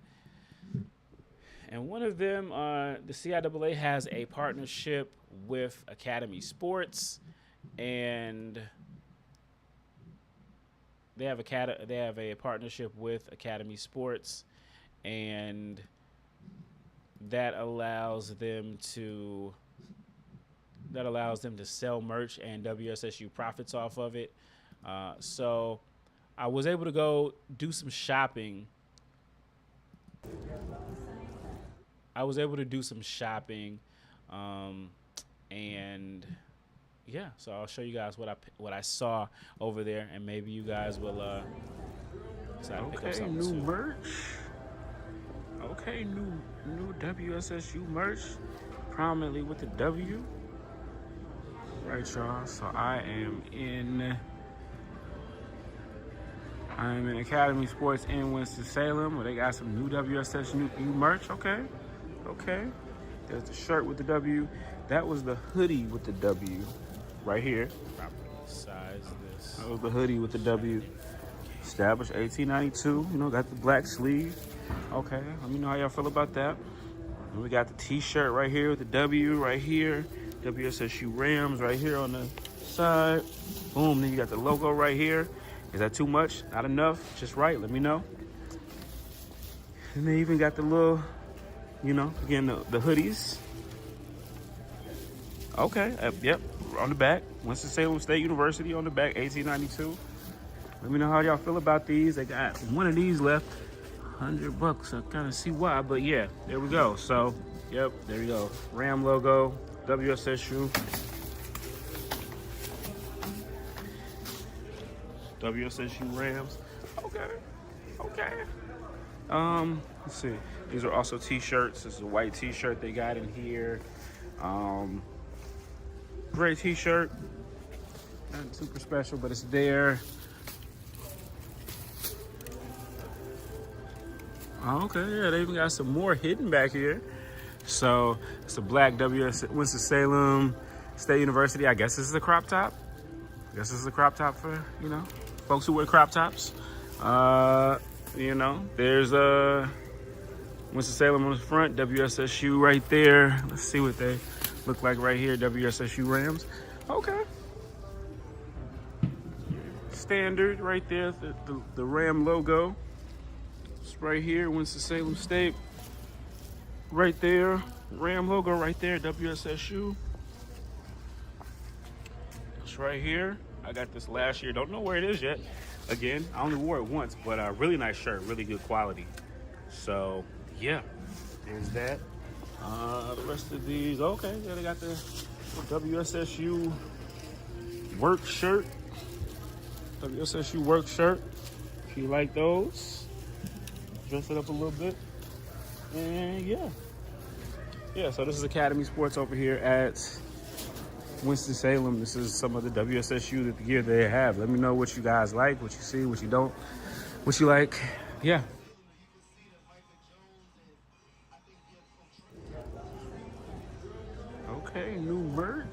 and one of them, the CIAA has a partnership with Academy Sports, and they have a partnership with Academy Sports, and that allows them to sell merch, and WSSU profits off of it. So I was able to go do some shopping. And yeah, so I'll show you guys what I saw over there, and maybe you guys will decide to pick up something new too. merch. Okay, new WSSU merch, prominently with the W. Right, y'all. So I am in Academy Sports in Winston-Salem, where they got some new WSSU merch. Okay. There's the shirt with the W. That was the hoodie with the W, right here. Size this. That was the hoodie with the W. Established 1892. Got the black sleeve. Okay, let me know how y'all feel about that. And we got the T-shirt right here with the W right here. WSSU Rams right here on the side. Boom, then you got the logo right here. Is that too much? Not enough? Just right? Let me know. And they even got the little, again, the hoodies. Okay, yep, on the back. Winston-Salem State University on the back, 1892. Let me know how y'all feel about these. They got one of these left. $100. I kind of see why, but yeah, there we go. So, yep, there you go. Ram logo, WSSU. WSSU Rams. Okay. Let's see. These are also T-shirts. This is a white T-shirt they got in here. Gray T-shirt. Not super special, but it's there. Okay, yeah, they even got some more hidden back here. So it's a black Winston-Salem State University. I guess this is a crop top. For, folks who wear crop tops. There's Winston-Salem on the front, WSSU right there. Let's see what they look like right here, WSSU Rams. Okay. Standard right there, the Ram logo. It's right here, Winston-Salem State. Right there, Ram logo right there, WSSU. It's right here. I got this last year. Don't know where it is yet. Again, I only wore it once, but a really nice shirt, really good quality. So, yeah, there's that. The rest of these, okay, yeah, they got the WSSU work shirt. WSSU work shirt. If you like those, dress it up a little bit. And yeah. Yeah, so this is Academy Sports over here at Winston-Salem. This is some of the WSSU that the gear they have. Let me know what you guys like, what you see, what you don't, what you like. Yeah. Okay, new merch.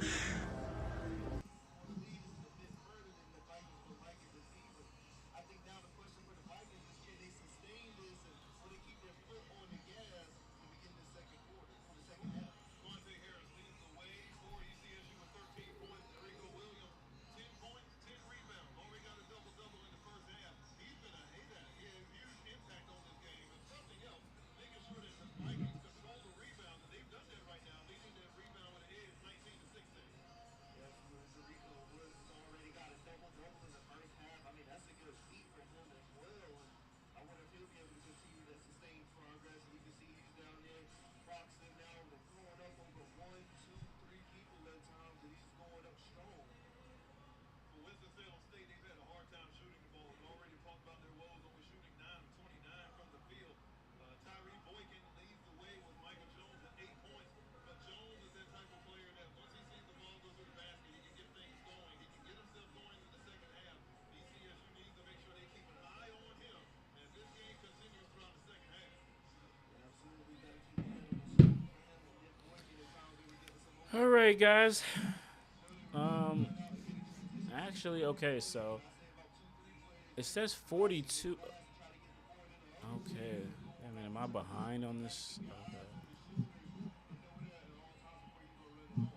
All right, guys. Actually, okay, so it says 42. Okay. I mean, am I behind on this? Okay.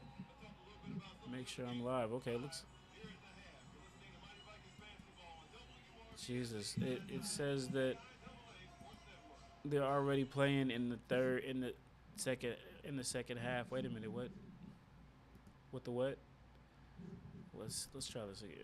Make sure I'm live. Okay, looks. Jesus, it says that they're already playing in second, in the second half. Wait a minute, what? What the what? Let's try this again.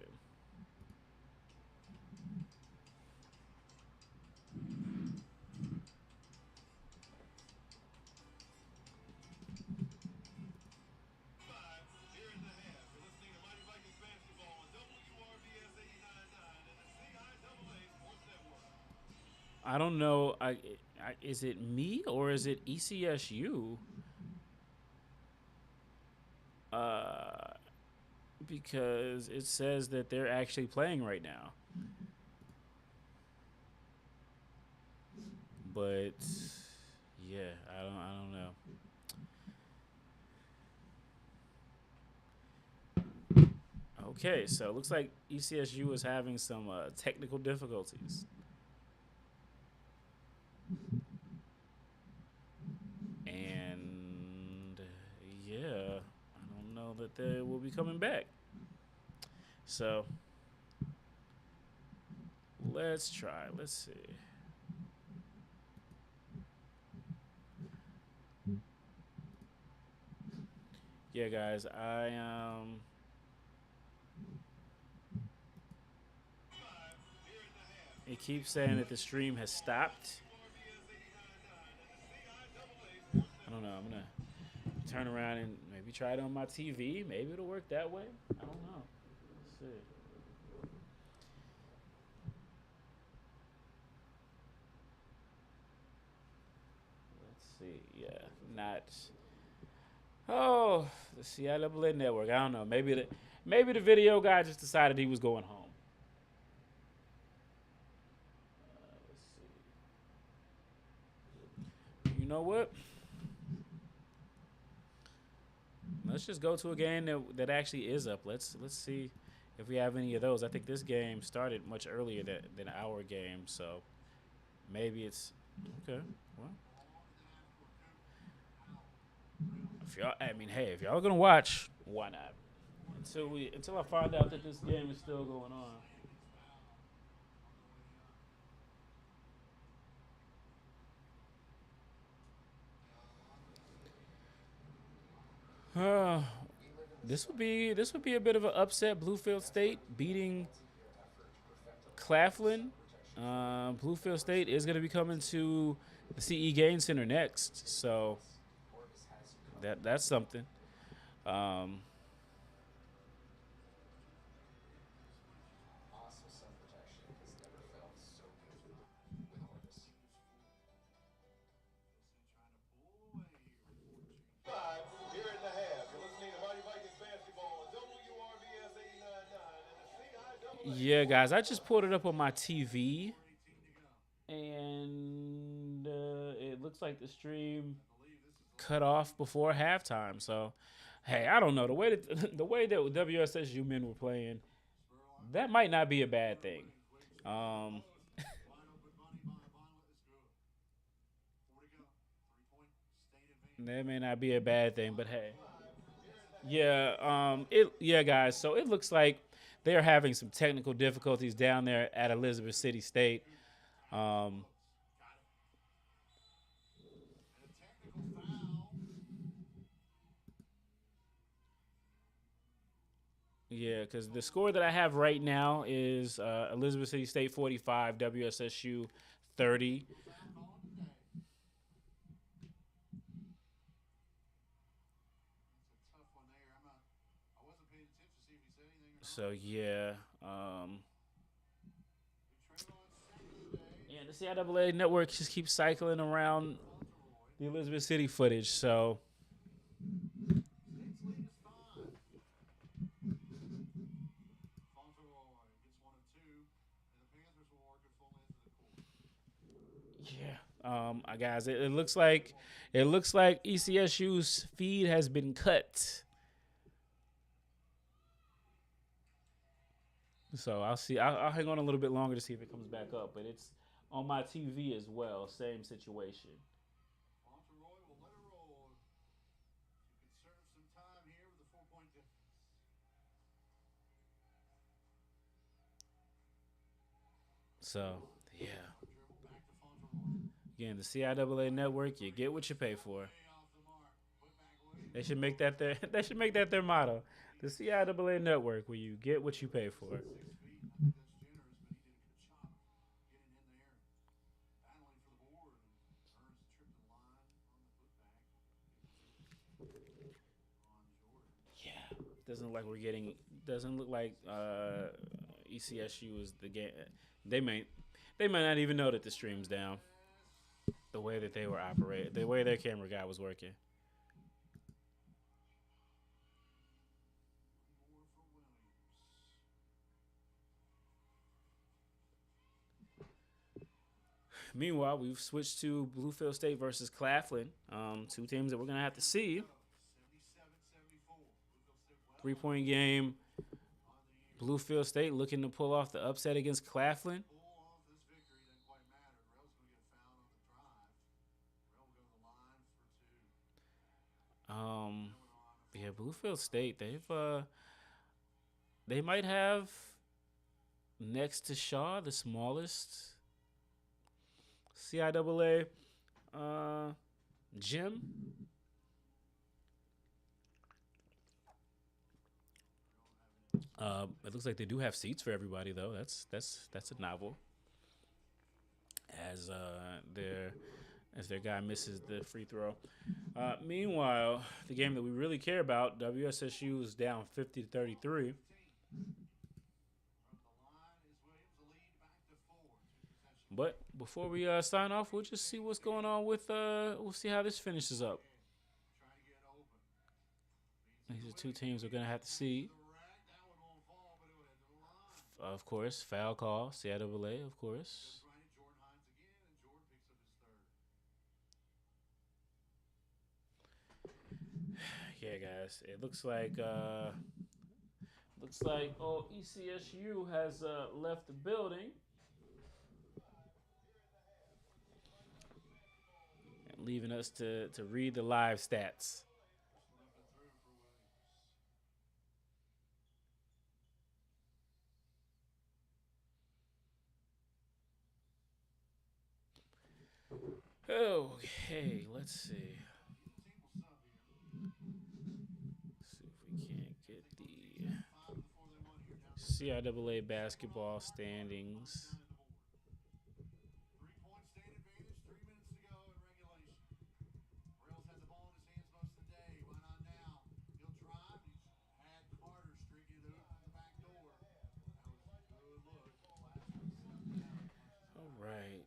I don't know. Is it me or is it ECSU? Because it says that they're actually playing right now. But yeah, I don't know. Okay, so it looks like ECSU is having some technical difficulties. And yeah, I don't know that they will be coming back. So let's try. Let's see. Yeah, guys, it keeps saying that the stream has stopped. I don't know. I'm gonna turn around and maybe try it on my TV. Maybe it'll work that way. I don't know. Let's see. Let's see. Yeah, not. Oh, the CIAA network. I don't know. Maybe the video guy just decided he was going home. Let's see. You know what? Let's just go to a game that actually is up. Let's see if we have any of those. I think this game started much earlier than our game, so maybe it's okay. Well, if y'all gonna watch, why not? Until I find out that this game is still going on. This would be a bit of an upset. Bluefield State beating Claflin. Bluefield State is going to be coming to the CE Gain Center next, so that's something. Um, yeah, guys, I just pulled it up on my TV, and it looks like the stream cut off before halftime. So, hey, I don't know the way that the way that WSSU men were playing, that might not be a bad thing. Um, that may not be a bad thing, but hey, yeah, guys. So it looks like they're having some technical difficulties down there at Elizabeth City State. Um, Yeah, because the score that I have right now is Elizabeth City State 45, WSSU 30. So yeah, the CIAA network just keeps cycling around the Elizabeth City footage. So guys, it looks like ECSU's feed has been cut. So I'll see. I'll hang on a little bit longer to see if it comes back up, but it's on my TV as well. Same situation. So yeah. Again, the CIAA network, you get what you pay for. They should make that their they should make that their motto. The CIAA network, where you get what you pay for. Yeah, doesn't look like ECSU is the game. They might not even know that the stream's down. The way that they were operating, the way their camera guy was working. Meanwhile, we've switched to Bluefield State versus Claflin. Two teams that we're going to have to see. 3-point game. Bluefield State looking to pull off the upset against Claflin. Bluefield State, they might have, next to Shaw, the smallest CIAA gym. It looks like they do have seats for everybody, though. That's a novel. As their guy misses the free throw. Meanwhile, the game that we really care about, WSSU is down 50-33. But before we sign off, we'll just see what's going on with. We'll see how this finishes up. These are two teams we're gonna have to see. Of course, foul call, CIAA, of course. Yeah, guys, it looks like ECSU has left the building. Leaving us to read the live stats. Okay, let's see. See if we can't CIAA basketball standings. All right.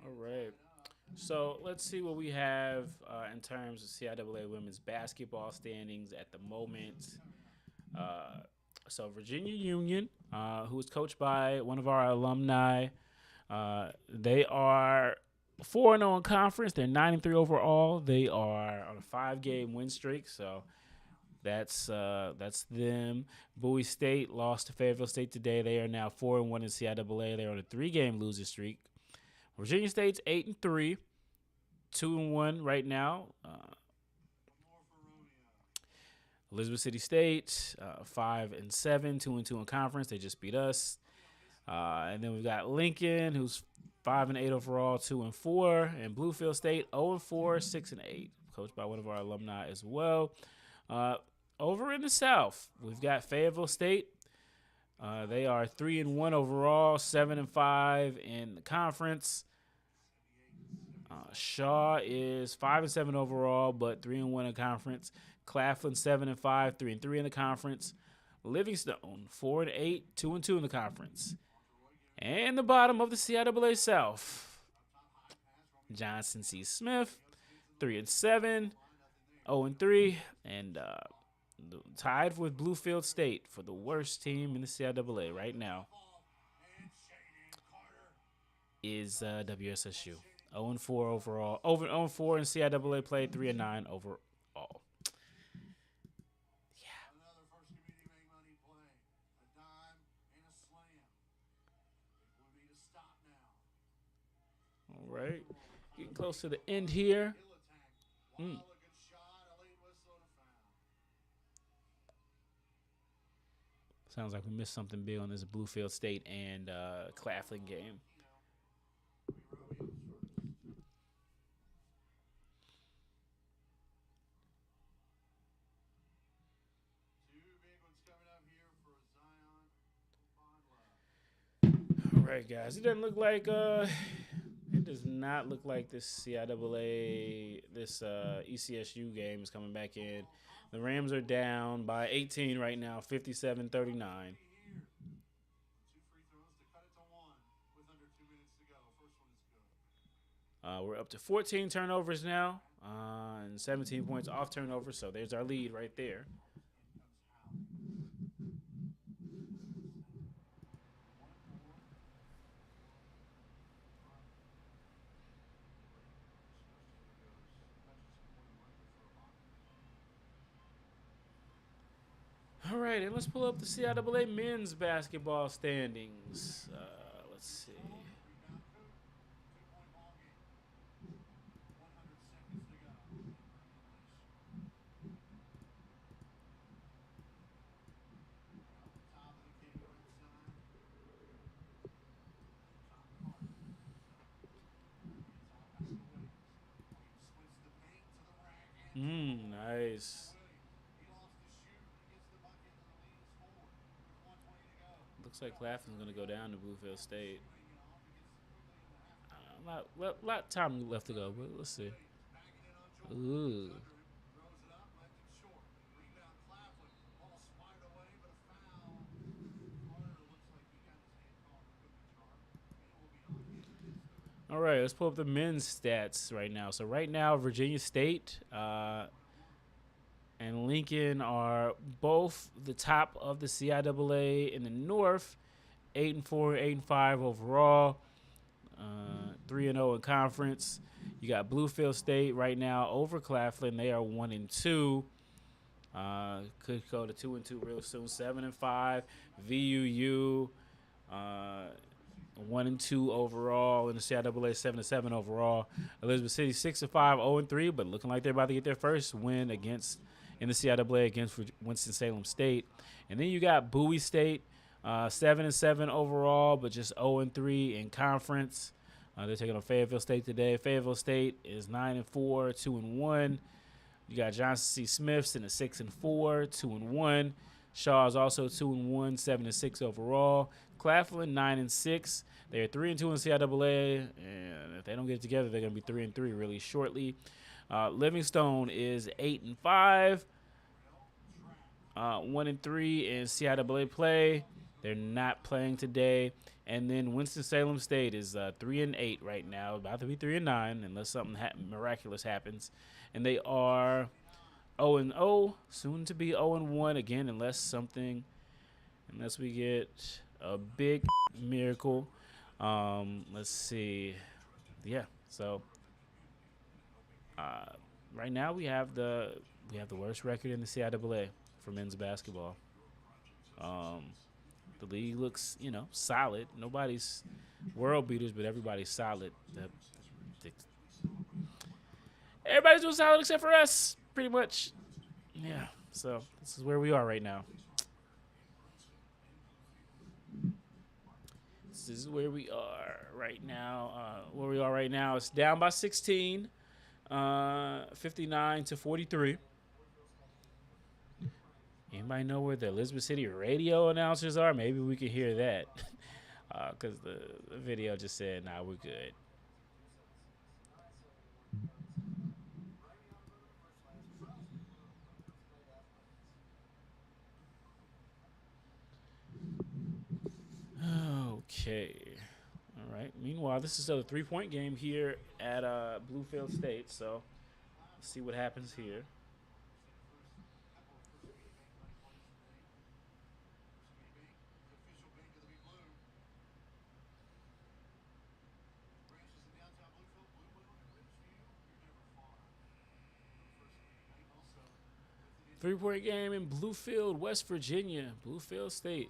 All right. So let's see what we have in terms of CIAA women's basketball standings at the moment. So Virginia Union, who is coached by one of our alumni, they are 4-0 in conference. They're 9-3 overall. They are on a 5-game win streak. So that's them. Bowie State lost to Fayetteville State today. They are now 4-1 in CIAA. They're on a 3-game losing streak. Virginia State's 8-3, 2-1 right now. Elizabeth City State 5-7, 2-2 in conference. They just beat us. And then we've got Lincoln, who's 5-8 overall, 2-4, and Bluefield State 0-4, 6-8, coached by one of our alumni as well. Over in the South, we've got Fayetteville State. They are 3-1 overall, 7-5 in the conference. Shaw is 5-7 overall, but 3-1 in conference. Claflin 7-5, 3-3 in the conference. Livingstone 4-8, 2-2 in the conference. And the bottom of the CIAA South, Johnson C. Smith 3-7, 0-3, and tied with Bluefield State for the worst team in the CIAA right now is WSSU. 0-4 overall. 0-4 in CIAA play, 3-9 overall. All right. Getting close to the end here. Sounds like we missed something big on this Bluefield State and Claflin game. All right, guys. It doesn't look like it does not look like this CIAA, this ECSU game is coming back in. The Rams are down by 18 right now, 57-39. We're up to 14 turnovers now and 17 points off turnovers, so there's our lead right there. All right, and let's pull up the CIAA men's basketball standings. Let's see. Nice. Looks like Claflin's going to go down to Bluefield State. Lot time left to go, but let's see. Ooh. All right, let's pull up the men's stats right now. So right now, Virginia State and Lincoln are both the top of the CIAA in the North, 8-4, 8-5 overall, 3-0 in conference. You got Bluefield State right now over Claflin. They are 1-2. Could go to 2-2 real soon. 7-5. VUU 1-2 overall in the CIAA, 7-7 overall. Elizabeth City 6-5, 0-3, but looking like they're about to get their first win in the CIAA against Winston-Salem State. And then you got Bowie State, 7-7 overall, but just 0-3 in conference. They're taking on Fayetteville State today. Fayetteville State is 9-4, 2-1. You got Johnson C. Smiths in a 6-4, 2-1. Shaw is also 2-1, 7-6 overall. Claflin 9-6. They're 3-2 in CIAA, and if they don't get it together, they're going to be 3-3 really shortly. Livingstone is 8-5, 1-3 in CIAA play. They're not playing today. And then Winston-Salem State is 3-8 right now, about to be 3-9 unless something miraculous happens. And they are 0-0, soon to be 0-1 again, unless we get a big miracle. Let's see. Yeah, so right now we have the worst record in the CIAA for men's basketball. The league looks, solid. Nobody's world beaters, but everybody's solid. Everybody's doing solid except for us, pretty much. Yeah, so this is where we are right now. This is where we are right now. It's down by 16, 59-43. Anybody know where the Elizabeth City radio announcers are? Maybe we can hear that. Because the video just said, nah, we're good. Okay. All right. Meanwhile, this is a 3-point game here at Bluefield State. So let's see what happens here. Three-point game in Bluefield, West Virginia. Bluefield State.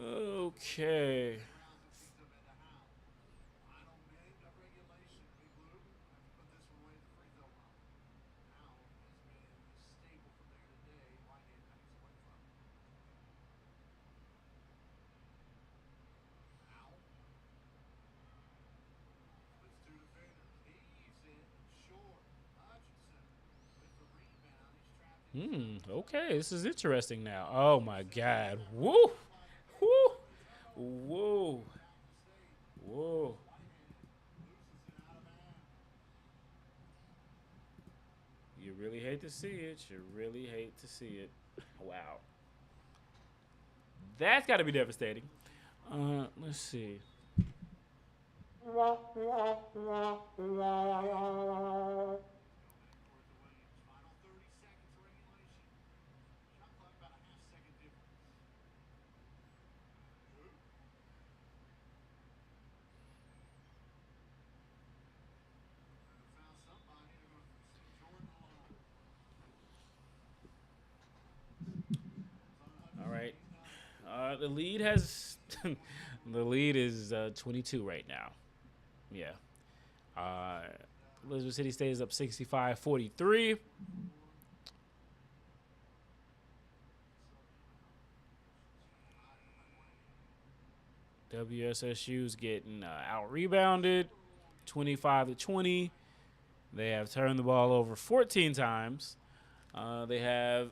Okay. Okay, this is interesting now. Oh my God. Woo! Woo! Whoa. Whoa. You really hate to see it. You really hate to see it. Wow. That's got to be devastating. Let's see. The lead has the lead is 22 right now. Yeah. Elizabeth City stays up 65-43. WSSU is getting out rebounded 25-20. They have turned the ball over 14 times. They have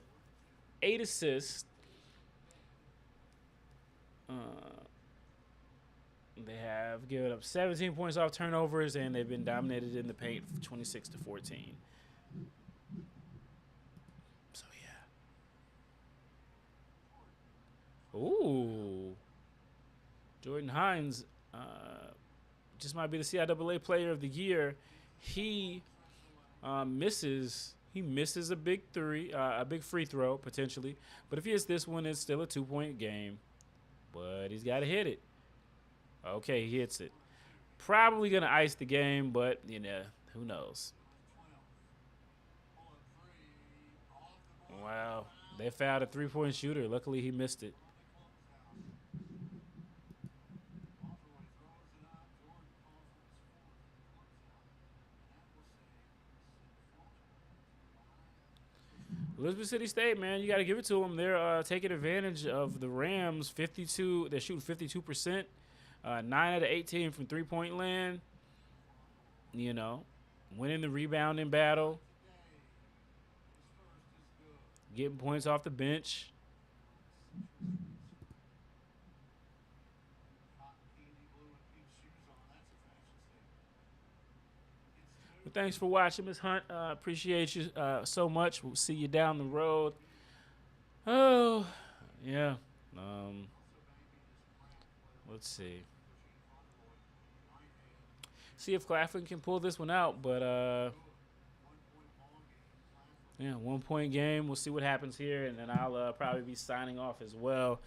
8 assists. They have given up 17 points off turnovers, and they've been dominated in the paint 26-14. So, yeah. Ooh. Jordan Hines just might be the CIAA Player of the Year. He misses He misses a big a big free throw potentially. But if he hits this one, it's still a 2-point game. But he's got to hit it. Okay, he hits it. Probably gonna ice the game, but who knows? Wow, they fouled a 3-point shooter. Luckily, he missed it. Elizabeth City State, man, you got to give it to them. They're taking advantage of the Rams. 52, they're shooting 52%. 9 out of 18 from three-point land. Winning the rebounding battle. Getting points off the bench. Well, thanks for watching, Ms. Hunt. Appreciate you so much. We'll see you down the road. Oh, yeah. Let's see. See if Claflin can pull this one out, but 1-point game. We'll see what happens here, and then I'll probably be signing off as well.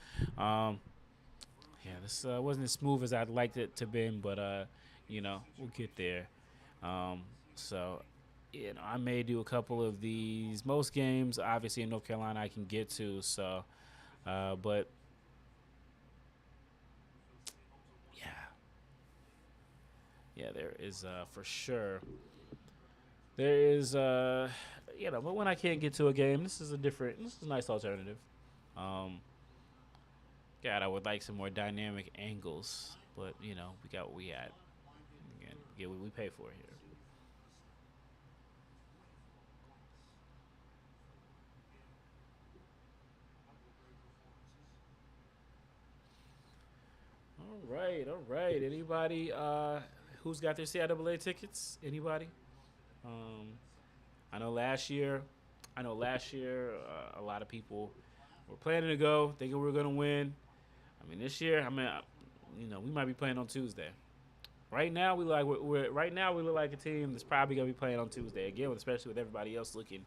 This wasn't as smooth as I'd liked it to be, but we'll get there. I may do a couple of these. Most games, obviously, in North Carolina, I can get to. So, but there is for sure. There is, but when I can't get to a game, this is a nice alternative. God, I would like some more dynamic angles, but we got what we had. Again, get what we pay for here. All right. Anybody who's got their CIAA tickets? Anybody? I know last year, a lot of people were planning to go, thinking we were going to win. I mean, this year, we might be playing on Tuesday. Right now, we look like a team that's probably going to be playing on Tuesday again, especially with everybody else looking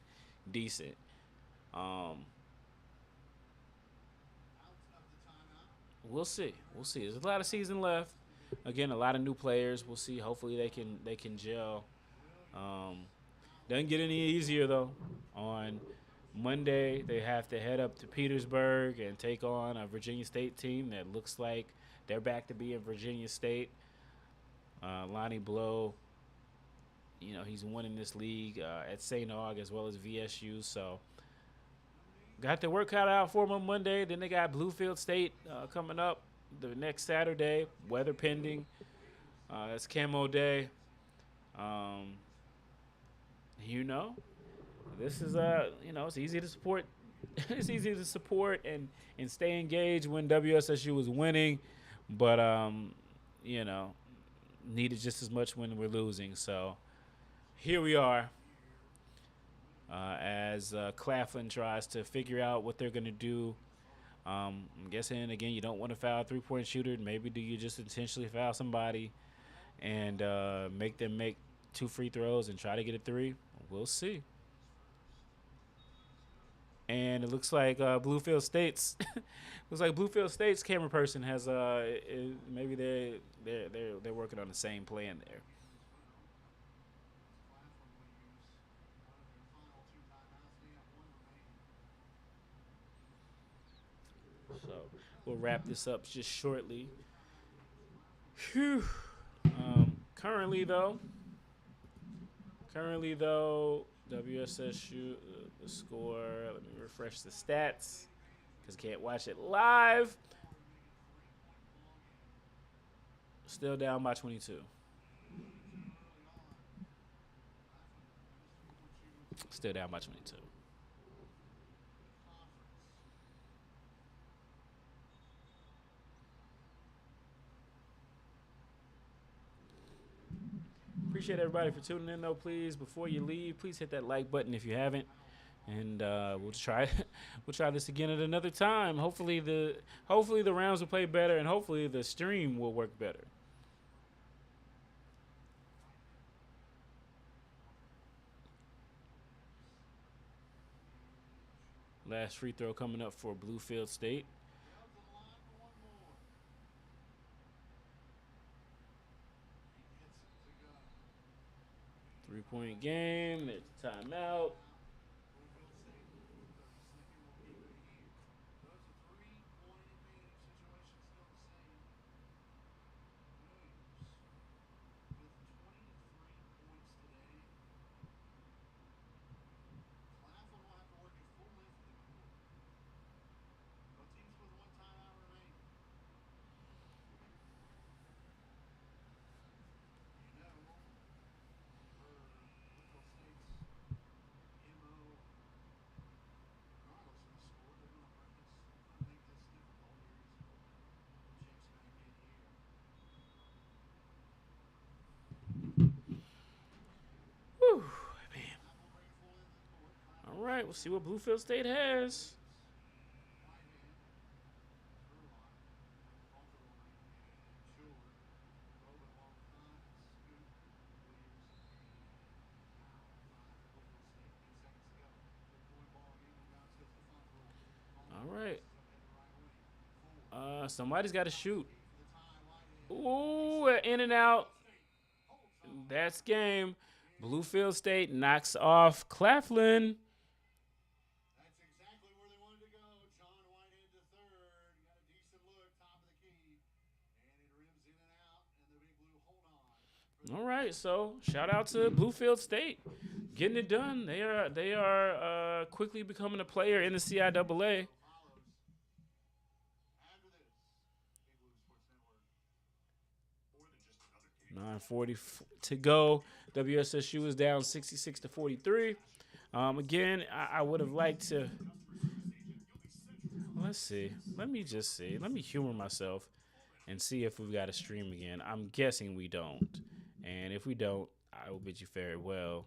decent. We'll see. There's a lot of season left. Again, a lot of new players. We'll see. Hopefully, they can gel. Doesn't get any easier though. On Monday, they have to head up to Petersburg and take on a Virginia State team that looks like they're back to being Virginia State. Lonnie Blow, he's winning this league at St. Aug as well as VSU. So got their work cut out for them on Monday. Then they got Bluefield State coming up the next Saturday, weather pending. It's Camo Day. This is it's easy to support. It's easy to support and stay engaged when WSSU is winning, but needed just as much when we're losing. So here we are. As Claflin tries to figure out what they're going to do. I'm guessing, again, you don't want to foul a three-point shooter. Maybe do you just intentionally foul somebody and make them make 2 free throws and try to get a 3? We'll see. And it looks like Bluefield State's camera person has maybe they're working on the same plan there. So we'll wrap this up just shortly. Whew. Currently though, WSSU, the score, let me refresh the stats because can't watch it live. Still down by 22. Still down by 22. Appreciate everybody for tuning in, though. Please, before you leave, please hit that like button if you haven't, and we'll try this again at another time. Hopefully the rounds will play better, and hopefully the stream will work better. Last free throw coming up for Bluefield State. Three-point game. It's timeout. Whew, man. All right, we'll see what Bluefield State has. All right. Somebody's got to shoot. Ooh, in and out. That's game. Bluefield State knocks off Claflin. That's exactly where they wanted to go. John Whitehead to third. Got a decent look, top of the key. And it rims in and out, and the Big Blue hold on. All right, so shout out to Bluefield State. Getting it done. They are quickly becoming a player in the CIAA. 9:40 to go. WSSU is down 66-43. Again, I would have liked to. Let's see. Let me just see. Let me humor myself and see if we've got a stream again. I'm guessing we don't. And if we don't, I will bid you farewell.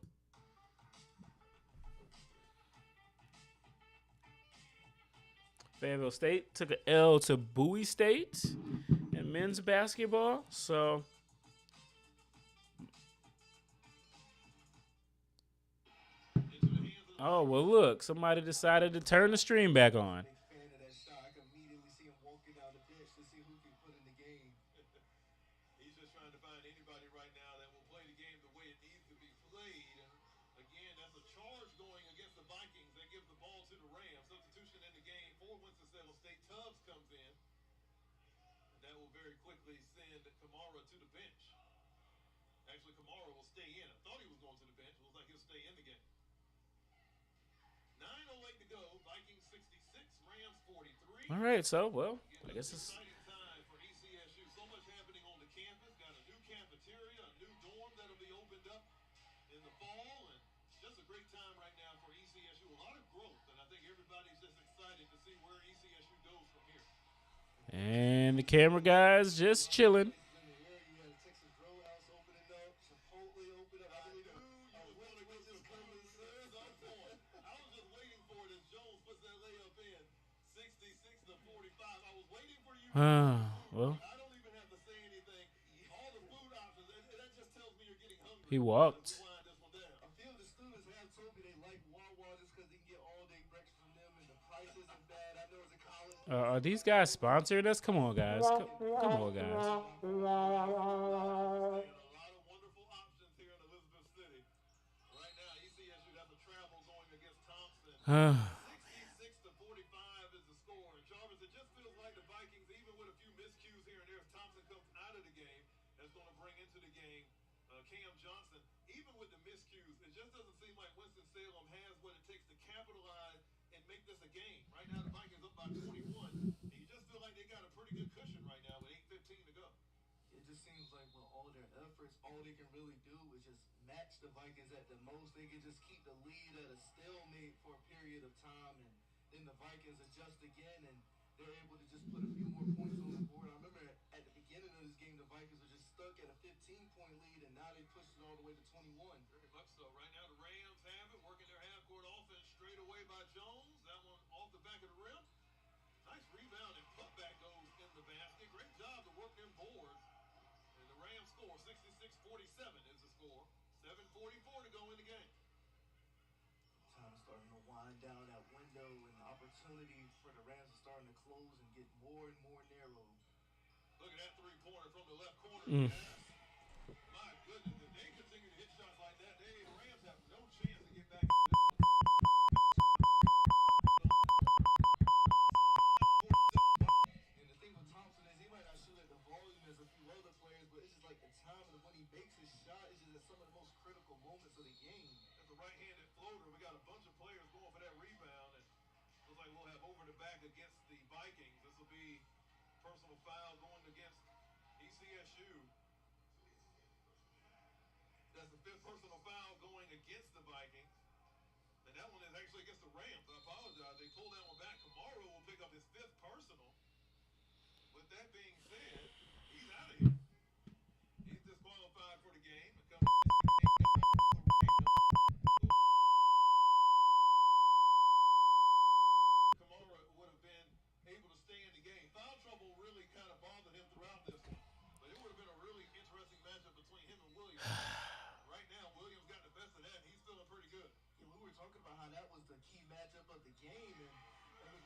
Fayetteville State took an L to Bowie State in men's basketball. So, oh, well, look, somebody decided to turn the stream back on. He's just trying to find anybody right now that will play the game the way it needs to be played. And again, that's a charge going against the Vikings. They give the ball to the Rams. Substitution in the game for Winston-Salem State. Tubbs comes in. And that will very quickly send Kamara to the bench. Actually, Kamara will stay in. I thought he was going to the bench. It looks like he'll stay in the game. 9:08 to go. Vikings 66, Rams 43. All right, so, well, I guess it's. Exciting time for ECSU. So much happening on the campus. Got a new cafeteria, a new dorm that'll be opened up in the fall, and just a great time right now for ECSU. A lot of growth, and I think everybody's just excited to see where ECSU goes from here. And the camera guys just chilling. Well, he walked. Are these guys sponsoring us? Come on, guys. Come on, guys. A lot of wonderful options here in Elizabeth City. Right now, ECSU has a travel going against Thompson. 66-45 is the score. And Jarvis, it just feels like the Vikings, even with a few miscues here and there, if Thompson comes out of the game, that's going to bring into the game Cam Johnson. Even with the miscues, it just doesn't seem like Winston-Salem has what it takes to capitalize and make this a game. Right now, the Vikings up by 21. And you just feel like they got a pretty good cushion right now with 8:15 to go. It just seems like with all their efforts, all they can really do is just match the Vikings at the most. They can just keep the lead at a stalemate for a period of time, and then the Vikings adjust again, and they're able to just put a few more points on the board. I remember at the beginning of this game, the Vikings were just stuck at a 15-point lead, and now they pushed it all the way to 21. Very much so. Right now, the Rams have it, working their half-court offense straight away by Jones. That one off the back of the rim. Nice rebound and putback goes in the basket. Great job to work them boards. And the Rams score 66-47 is the score. 7:44 to go in the game. Time starting to wind down that window. window and opportunity for the Rams to starting to close and get more and more narrow. Look at that three-pointer from the left corner. Mm. Yes. My goodness, if they continue to hit shots like that, the Rams have no chance to get back into this one. And the thing with Thompson is he might not shoot at the volume as a few other players, but it's just like the time of when he makes his shot is just at some of the most critical moments of the game. That's a right-handed floater. We got a bunch of players going for that rebound, and looks like we'll have over the back against the Vikings. This will be personal foul going against ECSU. That's the fifth personal foul going against the Vikings. And that one is actually against the Rams. I apologize. They pulled that one back. Kamara will pick up his fifth personal. With that being said, he's out of here. He's disqualified for the game. Kamara would have been able to stay in the game. Foul trouble really kind of bothered him throughout this one. But it would have been a really interesting matchup between him and Williams. Right now, Williams got the best of that, and he's feeling pretty good. Yeah, we were talking about how that was the key matchup of the game, and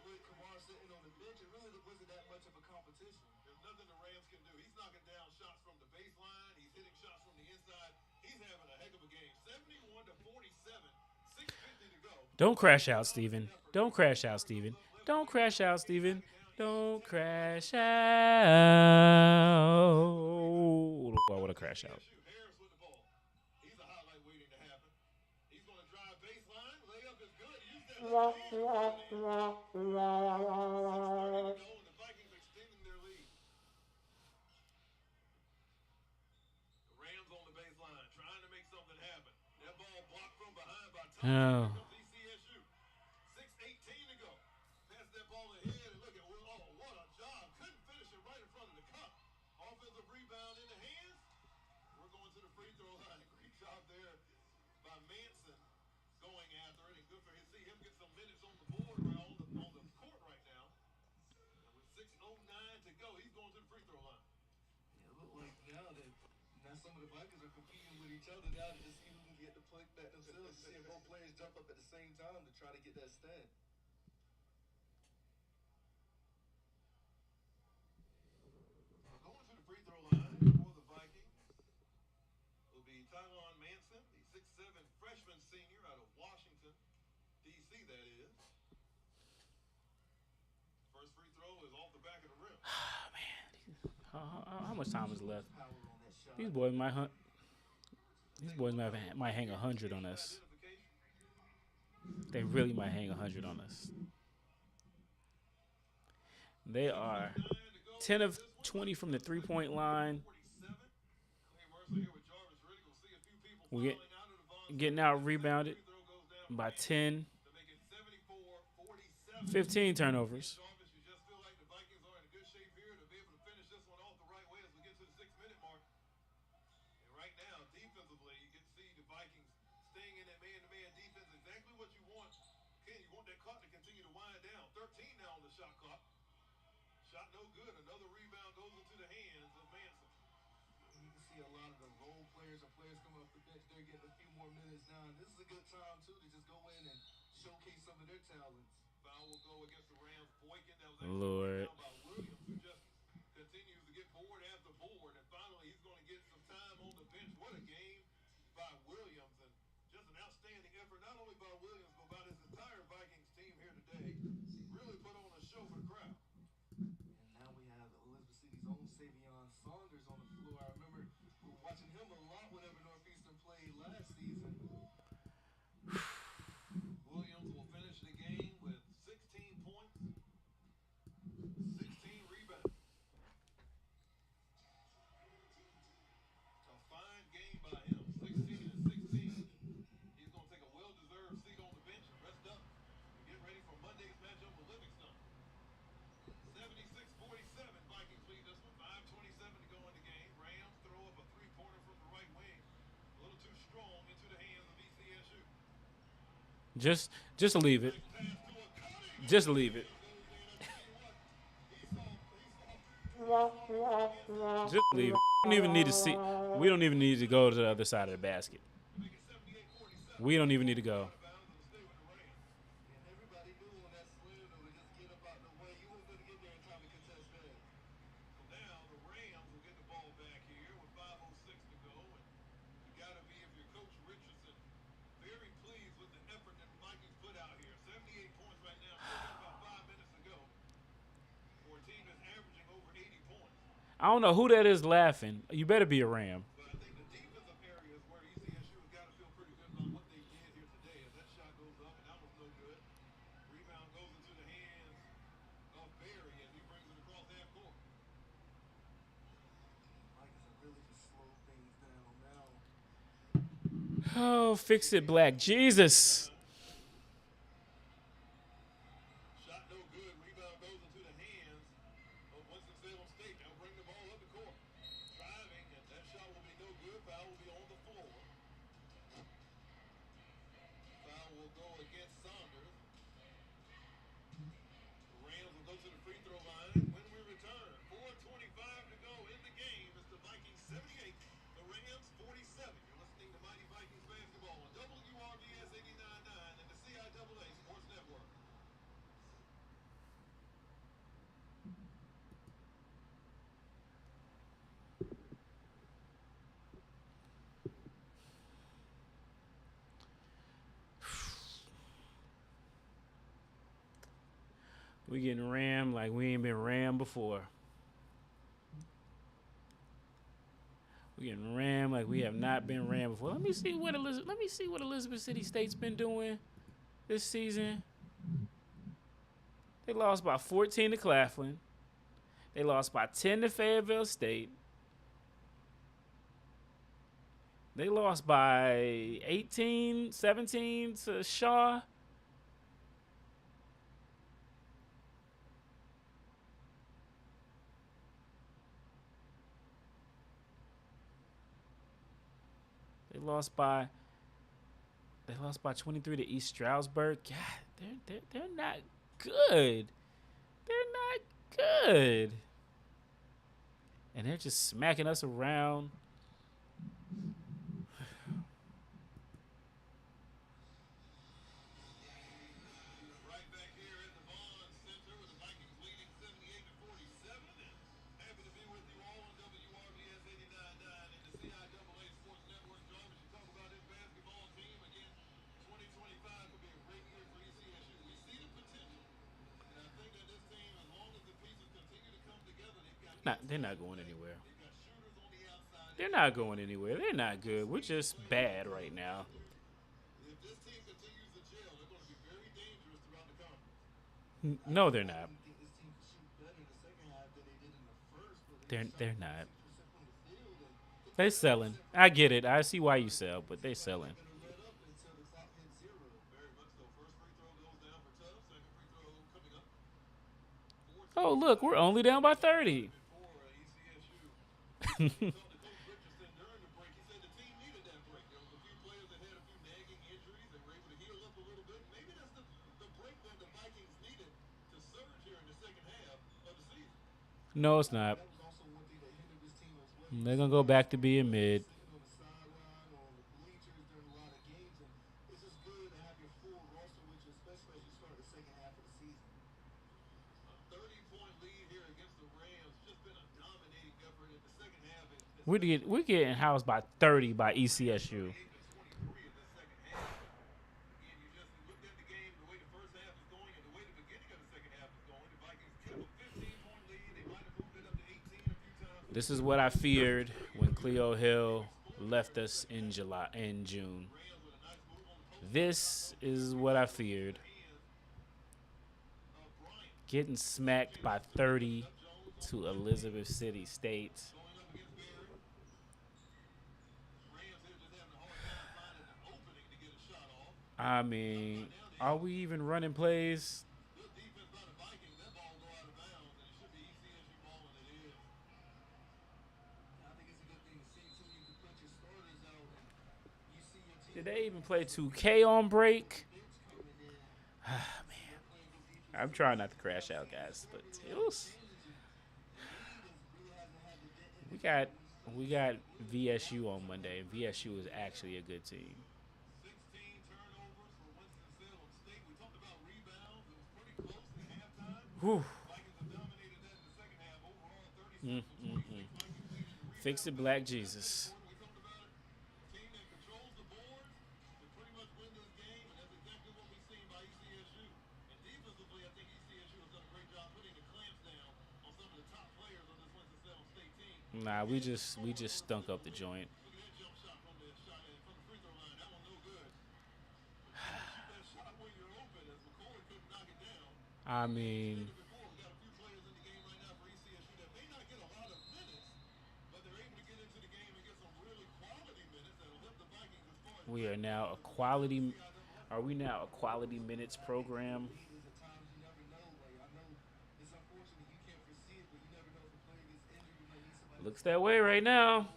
with Kamara sitting on the bench, it really wasn't that much of a competition. There's nothing the Rams can do. He's knocking down shots from the baseline. He's hitting shots from the inside. He's having a heck of a game. 71-47, 6:50 to go. Don't crash out, Steven. Don't crash out, Steven. Don't crash out, Steven. Don't crash out. I want to crash out. Harris with the ball. He's a highlight waiting to happen. He's going to drive baseline. Layup is good. Use that left hand. 6:30 to go, and the Vikings extending their lead. The Rams on the baseline, trying to make something happen. That ball blocked from behind by Thompson. Oh. Here comes ECSU. 6:18 to go. Pass that ball ahead, and look at what a job. Couldn't finish it right in front of the cup. Offensive rebound in the hands. We're going to the free throw line. Great job there by Manson going after it, and good for him. See him get some minutes on the board or on the court right now. And with 6:09 to go, he's going to the free throw line. Yeah, it looked like now some of the Vikings are competing with each other now to just see who can get the puck back themselves. Seeing both players jump up at the same time to try to get that stat. Going to the free throw line for the Vikings will be Tylon Manson, the 6'7" freshman senior out of Washington, D.C. that is. First free throw is off the back of the rim. How much time is left? These boys might hang 100 on us. They really might hang 100 on us. They are 10 of 20 from the three-point line. We're getting out rebounded by 10. 15 turnovers. Shot no good. Another rebound goes into the hands of Manson. You can see a lot of the role players or players coming off the bench. They're getting a few more minutes now. And this is a good time, too, to just go in and showcase some of their talents. Foul will go against the Rams. Boykin, that was Lord. down by Williams, who just continues to get board after board. And finally, he's going to get some time on the bench. What a game by Williams. And just an outstanding effort, not only by Williams, but by this entire Vikings team here today. Really put on a show for the crowd. Own Savion Saunders on the floor. I remember watching him a lot whenever Northeastern played last season. Williams will finish the game with 16 points, 16 rebounds. A fine game by him, 16 and 16. He's going to take a well-deserved seat on the bench and rest up and get ready for Monday's matchup with Livingston. 76-47, Vikings lead this one. 5:27 to go in the game. Rams throw up a three-pointer from the right wing. A little too strong into the hands of ECSU. Just leave it. Just leave it. Just leave it. We don't even need to see. We don't even need to go to the other side of the basket. We don't even need to go. And everybody knew on I don't know who that is laughing. You better be a Ram. But I think the defensive area is where ECSU has got to feel pretty good about what they did here today. As that shot goes up, and that was no good. Rebound goes into the hands of Barry as he brings it across half court. Vikings have really just slowed things down now. Oh, fix it, Black Jesus. Shot no good. Rebound goes into the hands of Winston-Salem State. They'll bring the ball up the court. Driving, and that shot will be no good. Foul will be on the floor. Foul will go against Saunders. The Rams will go to the free throw line when we return. 4:25 to go in the game. It's the Vikings 78, the Rams 47. You're listening to Mighty Vikings basketball on WRVS 89.9 and the CIAA Sports Network. We getting rammed like we ain't been rammed before. We getting rammed like we have not been rammed before. Let me see what Elizabeth City State's been doing this season. They lost by 14 to Claflin. They lost by 10 to Fayetteville State. They lost by 18, 17 to Shaw. They lost by 23 to East Stroudsburg. God, they're not good. They're not good. And they're just smacking us around. Right back here at the Vaughn Center with the Vikings leading 78-47. And happy to be with you all on WRVS 89.9 and the CIAA Sports Network. Jarvis, you talk about this basketball team. Again, 2025 could be a great year for ECSU. We see the potential. And I think that this team, as long as the pieces continue to come together, They're not going anywhere. they've got shooters on the outside. They're not going anywhere. They're not good. We're just bad right now. If this team continues to gel, they're going to be very dangerous throughout the conference. No, they're not. I think this team could shoot better in the second half than they did in the first. But They're not. 6% from the field, and They selling. I get it. I see why you sell, but they selling. they're let up until the clock hits zero. Very much so. First free throw goes down for Tubbs. Second free throw coming up. Oh, look, we're only down by 30. For ECSU. Talked to Coach Richardson during the break. He said the team needed that break. There was a few players that had a few nagging injuries. They were able to heal up a little bit. Maybe that's the break that the Vikings needed to surge here in the second half of the season. No, it's not. That was also one thing that hindered this team as well. They're going to go back to being mid. Sitting on the sideline or on the bleachers during a lot of games, and it's just good to have your full roster with you, especially as you start the second half of the season. A 30-point lead here against the Rams. Just been a dominating effort in the second half. We're getting housed by 30 by ECSU. 8 to 23 in the second half. Again, you just looked at the game, the way the first half is going and the way the beginning of the second half is going. The Vikings give a 15-point lead. They might have moved it up to 18 a few times. This is what I feared when Cleo Hill left us in June. This is what I feared. Getting smacked by 30 to Elizabeth City State. I mean, are we even running plays? Good defense by the Vikings. That ball will go out of bounds, and it should be ECSU ball, and it is. I think it's a good thing to see too. You can put your starters out, and you see your team Did they even play 2K on break? Ah, man. I'm trying not to crash out, guys, but it was. We got VSU on Monday, and VSU is actually a good team. 16 turnovers for Winston-Salem State. We talked about rebounds. It was pretty close at halftime. Whew. Vikings have dominated that in the second half. Overall, 37 to 26. Vikings leading the Fix it, Black Jesus. We talked about it. Team that controls the boards to pretty much win this game, and that's exactly what we've seen by ECSU. And defensively, I think ECSU has done a great job putting the clamps down on some of the top players on this Winston-Salem State team. Nah, we just stunk up the joint. I mean, we are now a quality. Are we now a quality minutes program? Looks that way right now.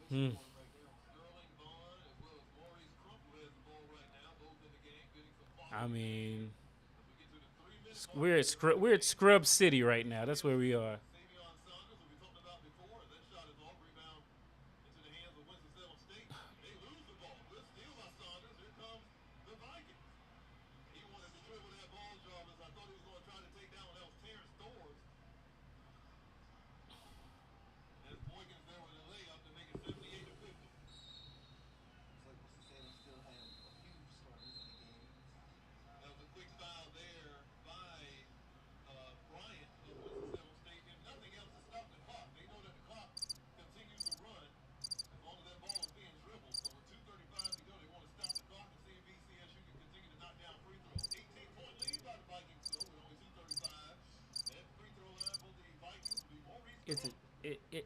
Hmm. I mean, we're at Scrub City right now. That's where we are.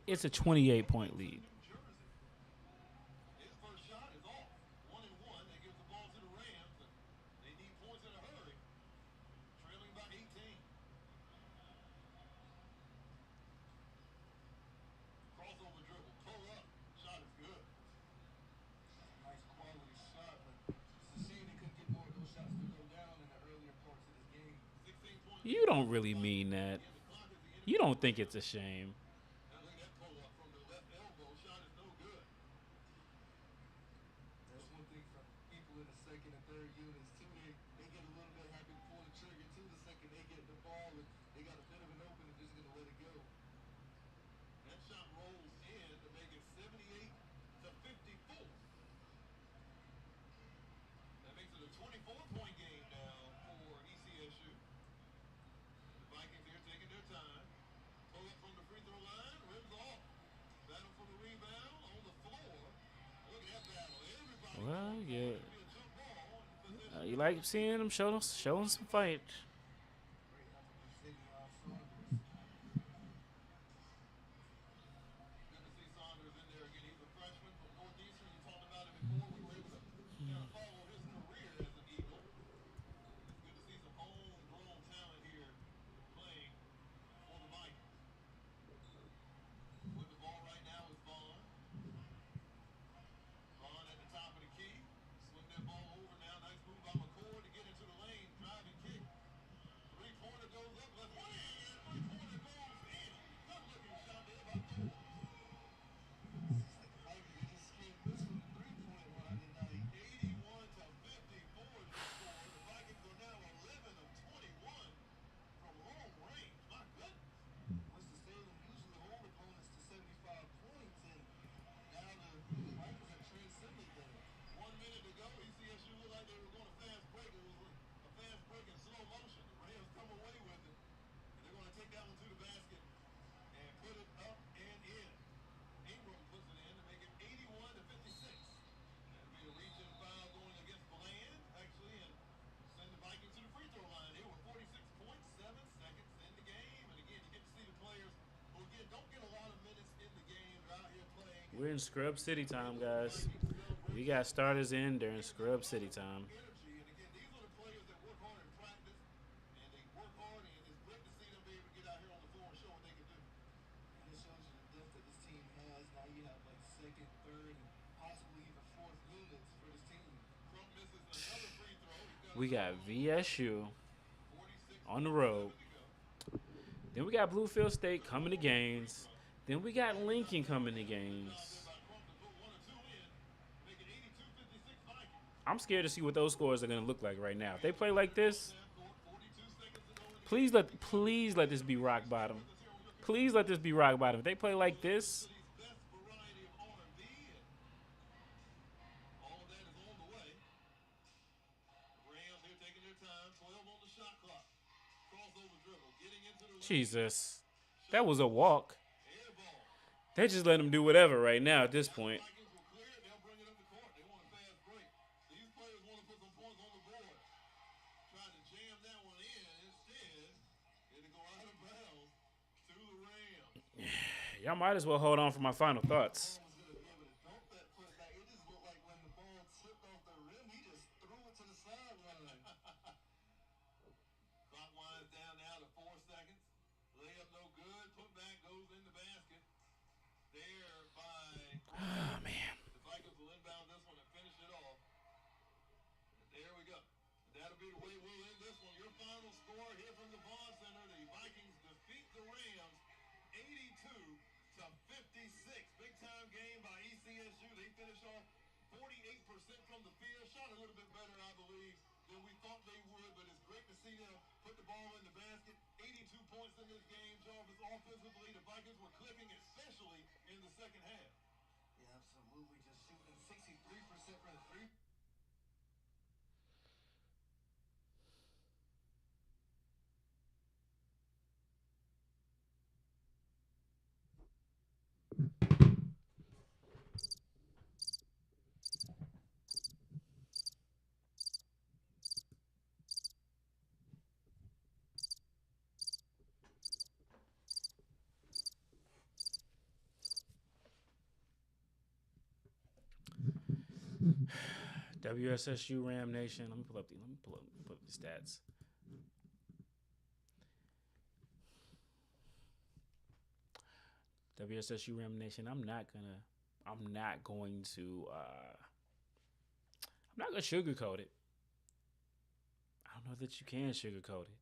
It's a 28-point lead. You don't really mean that. You don't think it's a shame. Well, yeah. You like seeing them showing some fight. We're in Scrub City time, guys. We got starters in during Scrub City time. We got VSU on the road. Then we got Bluefield State coming to games. Then we got Lincoln coming to games. I'm scared to see what those scores are going to look like right now. If they play like this, please let this be rock bottom. Please let this be rock bottom. If they play like this, Jesus. That was a walk. They just let him do whatever right now at this point. Y'all might as well hold on for my final thoughts. Oh, man. The Vikings will inbound this one and finish it off. There we go. That'll be the way we'll end this one. Your final score here from the Vaughn Center. The Vikings defeat the Rams 82-56. Big time game by ECSU. They finished off 48% from the field. Shot a little bit better, I believe, than we thought they would, but it's great to see them put the ball in the basket. 82 points in this game, Jarvis. Offensively, the Vikings were clicking, especially in the second half. Yeah, absolutely. Just shooting 63% for the three. WSSU Ram Nation. Let me pull up the stats. WSSU Ram Nation. I'm not going to sugarcoat it. I don't know that you can sugarcoat it.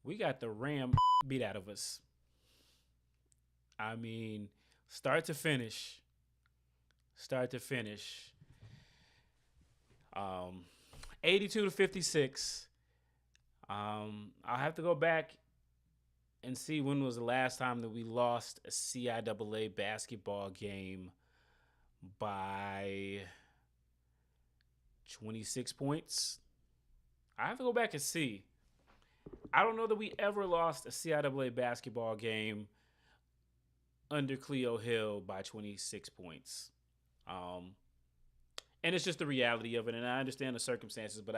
We got the Ram beat out of us. I mean, start to finish. 82-56. I'll have to go back and see when was the last time that we lost a CIAA basketball game by 26 points. I have to go back and see. I don't know that we ever lost a CIAA basketball game under Cleo Hill by 26 points. And it's just the reality of it, and I understand the circumstances, but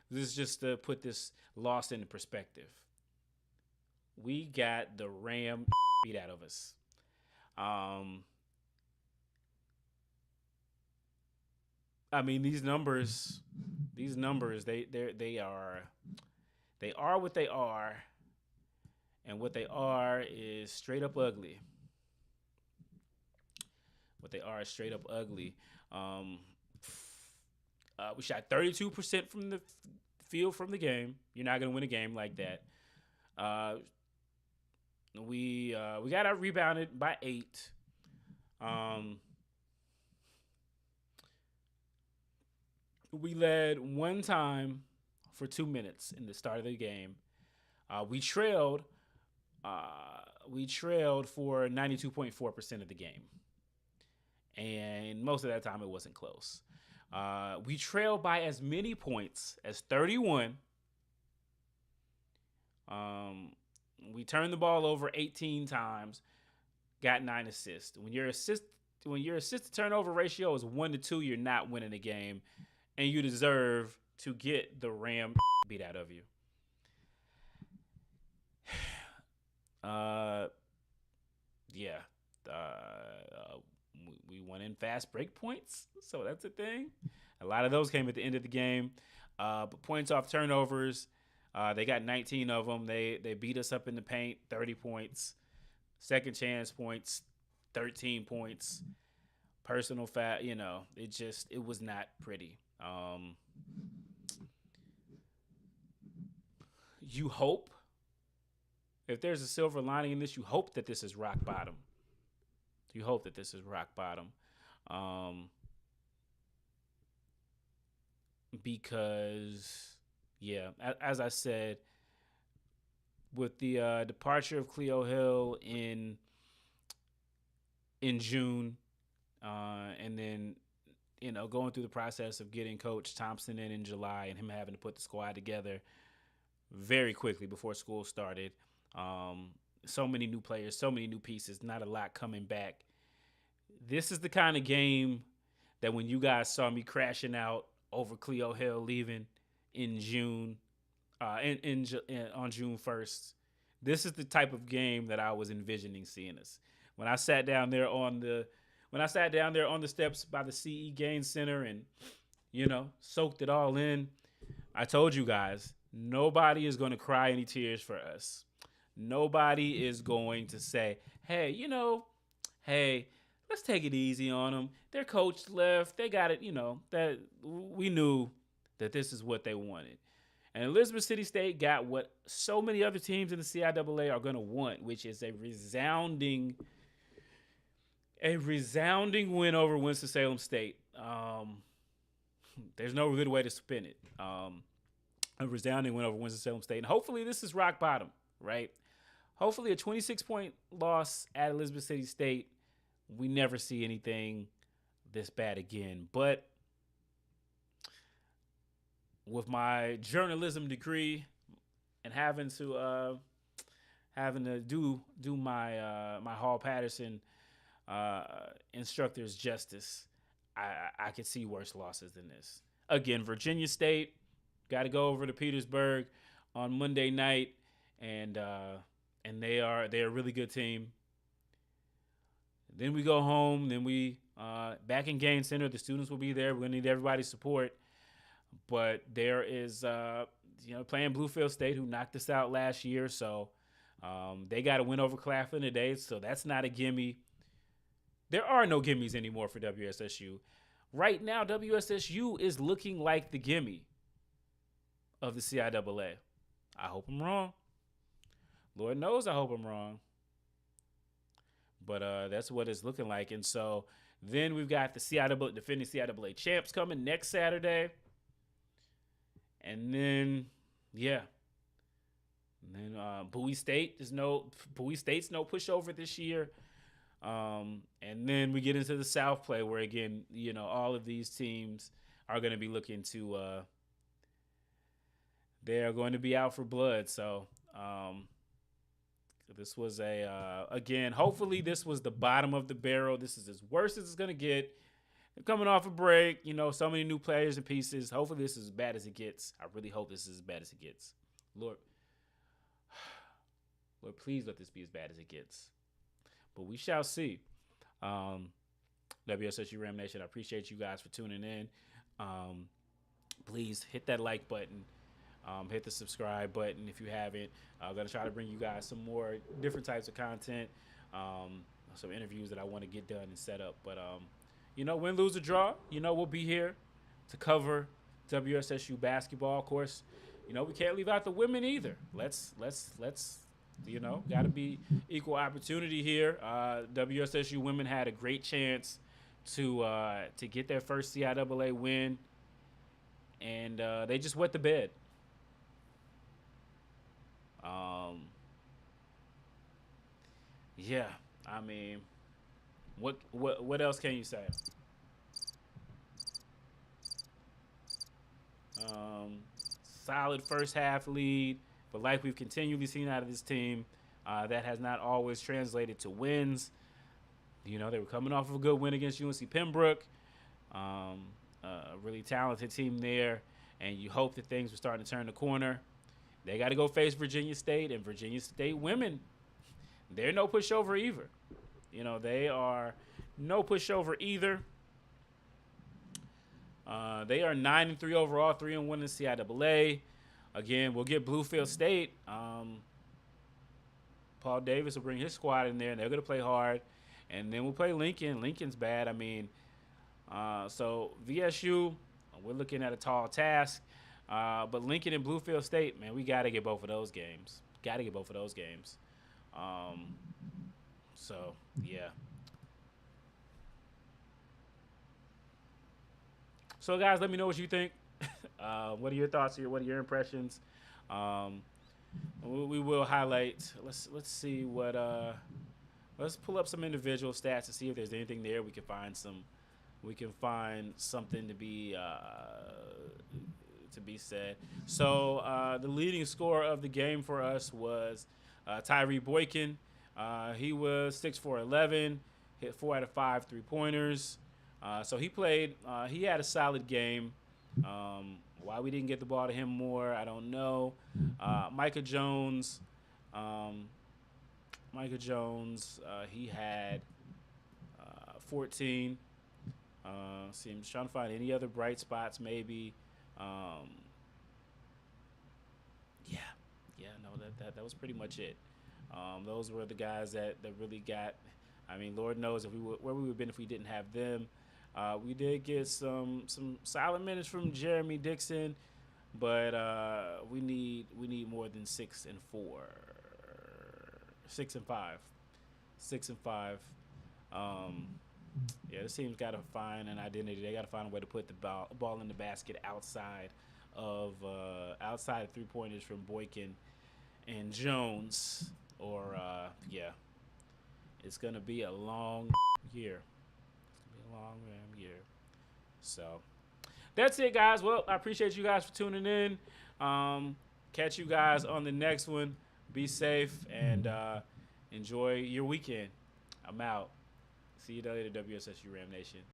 this is just to put this loss into perspective. We got the Ram beat out of us. I mean, these numbers, they are what they are, and what they are is straight up ugly. We shot 32% from the field from the game. You're not gonna win a game like that. We got out rebounded by 8. We led one time for 2 minutes in the start of the game. We trailed for 92.4% of the game. And most of that time it wasn't close. We trailed by as many points as 31. We turned the ball over 18 times, got 9 assists. When your assist to turnover ratio is 1-2, you're not winning the game, and you deserve to get the Ram beat out of you. We won in fast break points, so that's a thing. A lot of those came at the end of the game. But points off turnovers, they got 19 of them. They beat us up in the paint, 30 points. Second chance points, 13 points. Personal foul, it was not pretty. You hope, if there's a silver lining in this, you hope that this is rock bottom. Because, as I said, with the departure of Cleo Hill in June, and then going through the process of getting Coach Thompson in July and him having to put the squad together very quickly before school started. So many new players, so many new pieces, not a lot coming back. This is the kind of game that when you guys saw me crashing out over Cleo Hill leaving in June, on June 1st, this is the type of game that I was envisioning seeing us. When I sat down there on the steps by the CE Gaines Center and, soaked it all in, I told you guys, nobody is going to cry any tears for us. Nobody is going to say, hey, let's take it easy on them. Their coach left. They got it, that we knew that this is what they wanted. And Elizabeth City State got what so many other teams in the CIAA are going to want, which is a resounding win over Winston-Salem State. There's no good way to spin it. A resounding win over Winston-Salem State. And hopefully this is rock bottom, right? Hopefully a 26-point loss at Elizabeth City State, we never see anything this bad again. But with my journalism degree and having to do my my Hall Patterson instructor's justice, I could see worse losses than this. Again, Virginia State got to go over to Petersburg on Monday night, and they're a really good team. Then we go home. Then we back in Gaines Center. The students will be there. We're gonna need everybody's support. But there is playing Bluefield State, who knocked us out last year, so they got to win over Claflin today. So that's not a gimme. There are no gimmies anymore for WSSU. Right now, WSSU is looking like the gimme of the CIAA. I hope I'm wrong. Lord knows I hope I'm wrong. But that's what it's looking like. And so then we've got the defending CIAA champs coming next Saturday. And then, Bowie State's no pushover this year. And then we get into the South play where, again, all of these teams are going to be looking to they are going to be out for blood. So this was again, hopefully this was the bottom of the barrel. This is as worst as it's going to get. They're coming off a break, so many new players and pieces. Hopefully this is as bad as it gets. I really hope this is as bad as it gets. Lord, please let this be as bad as it gets. But we shall see. WSSU Ram Nation, I appreciate you guys for tuning in. Please hit that like button. Hit the subscribe button if you haven't. I'm going to try to bring you guys some more different types of content, some interviews that I want to get done and set up. But, win, lose, or draw, we'll be here to cover WSSU basketball. Of course, we can't leave out the women either. Let's got to be equal opportunity here. WSSU women had a great chance to get their first CIAA win, and they just wet the bed. What else can you say? Solid first half lead, but like we've continually seen out of this team, that has not always translated to wins. They were coming off of a good win against UNC Pembroke, a really talented team there, and you hope that things were starting to turn the corner. They got to go face Virginia State, and Virginia State women, they're no pushover either. They are no pushover either. They are 9-3 overall, 3-1 in the CIAA. Again, we'll get Bluefield State. Paul Davis will bring his squad in there, and they're going to play hard. And then we'll play Lincoln. Lincoln's bad. So VSU, we're looking at a tall task. But Lincoln and Bluefield State, man, we got to get both of those games. So, yeah. So, guys, let me know what you think. What are your thoughts here? What are your impressions? We will highlight. Let's see what. Let's pull up some individual stats to see if there's anything there we can find some we can find something to be said. So the leading scorer of the game for us was Tyree Boykin. He was 6 for 11, hit 4 out of 5 3-pointers. So he played. He had a solid game. Why we didn't get the ball to him more, I don't know. Micah Jones. He had 14. See, I'm just trying to find any other bright spots, maybe. That was pretty much it. Those were the guys that really got. I mean, Lord knows where we would have been if we didn't have them. We did get some solid minutes from Jeremy Dixon, but we need more than 6 and 4, 6 and 5, 6 and 5. This team's got to find an identity. They got to find a way to put the ball in the basket outside of 3-pointers from Boykin and Jones, or it's gonna be a long year. So that's it, guys. Well, I appreciate you guys for tuning in. Catch you guys on the next one. Be safe and enjoy your weekend. I'm out. See you later, WSSU Ram Nation.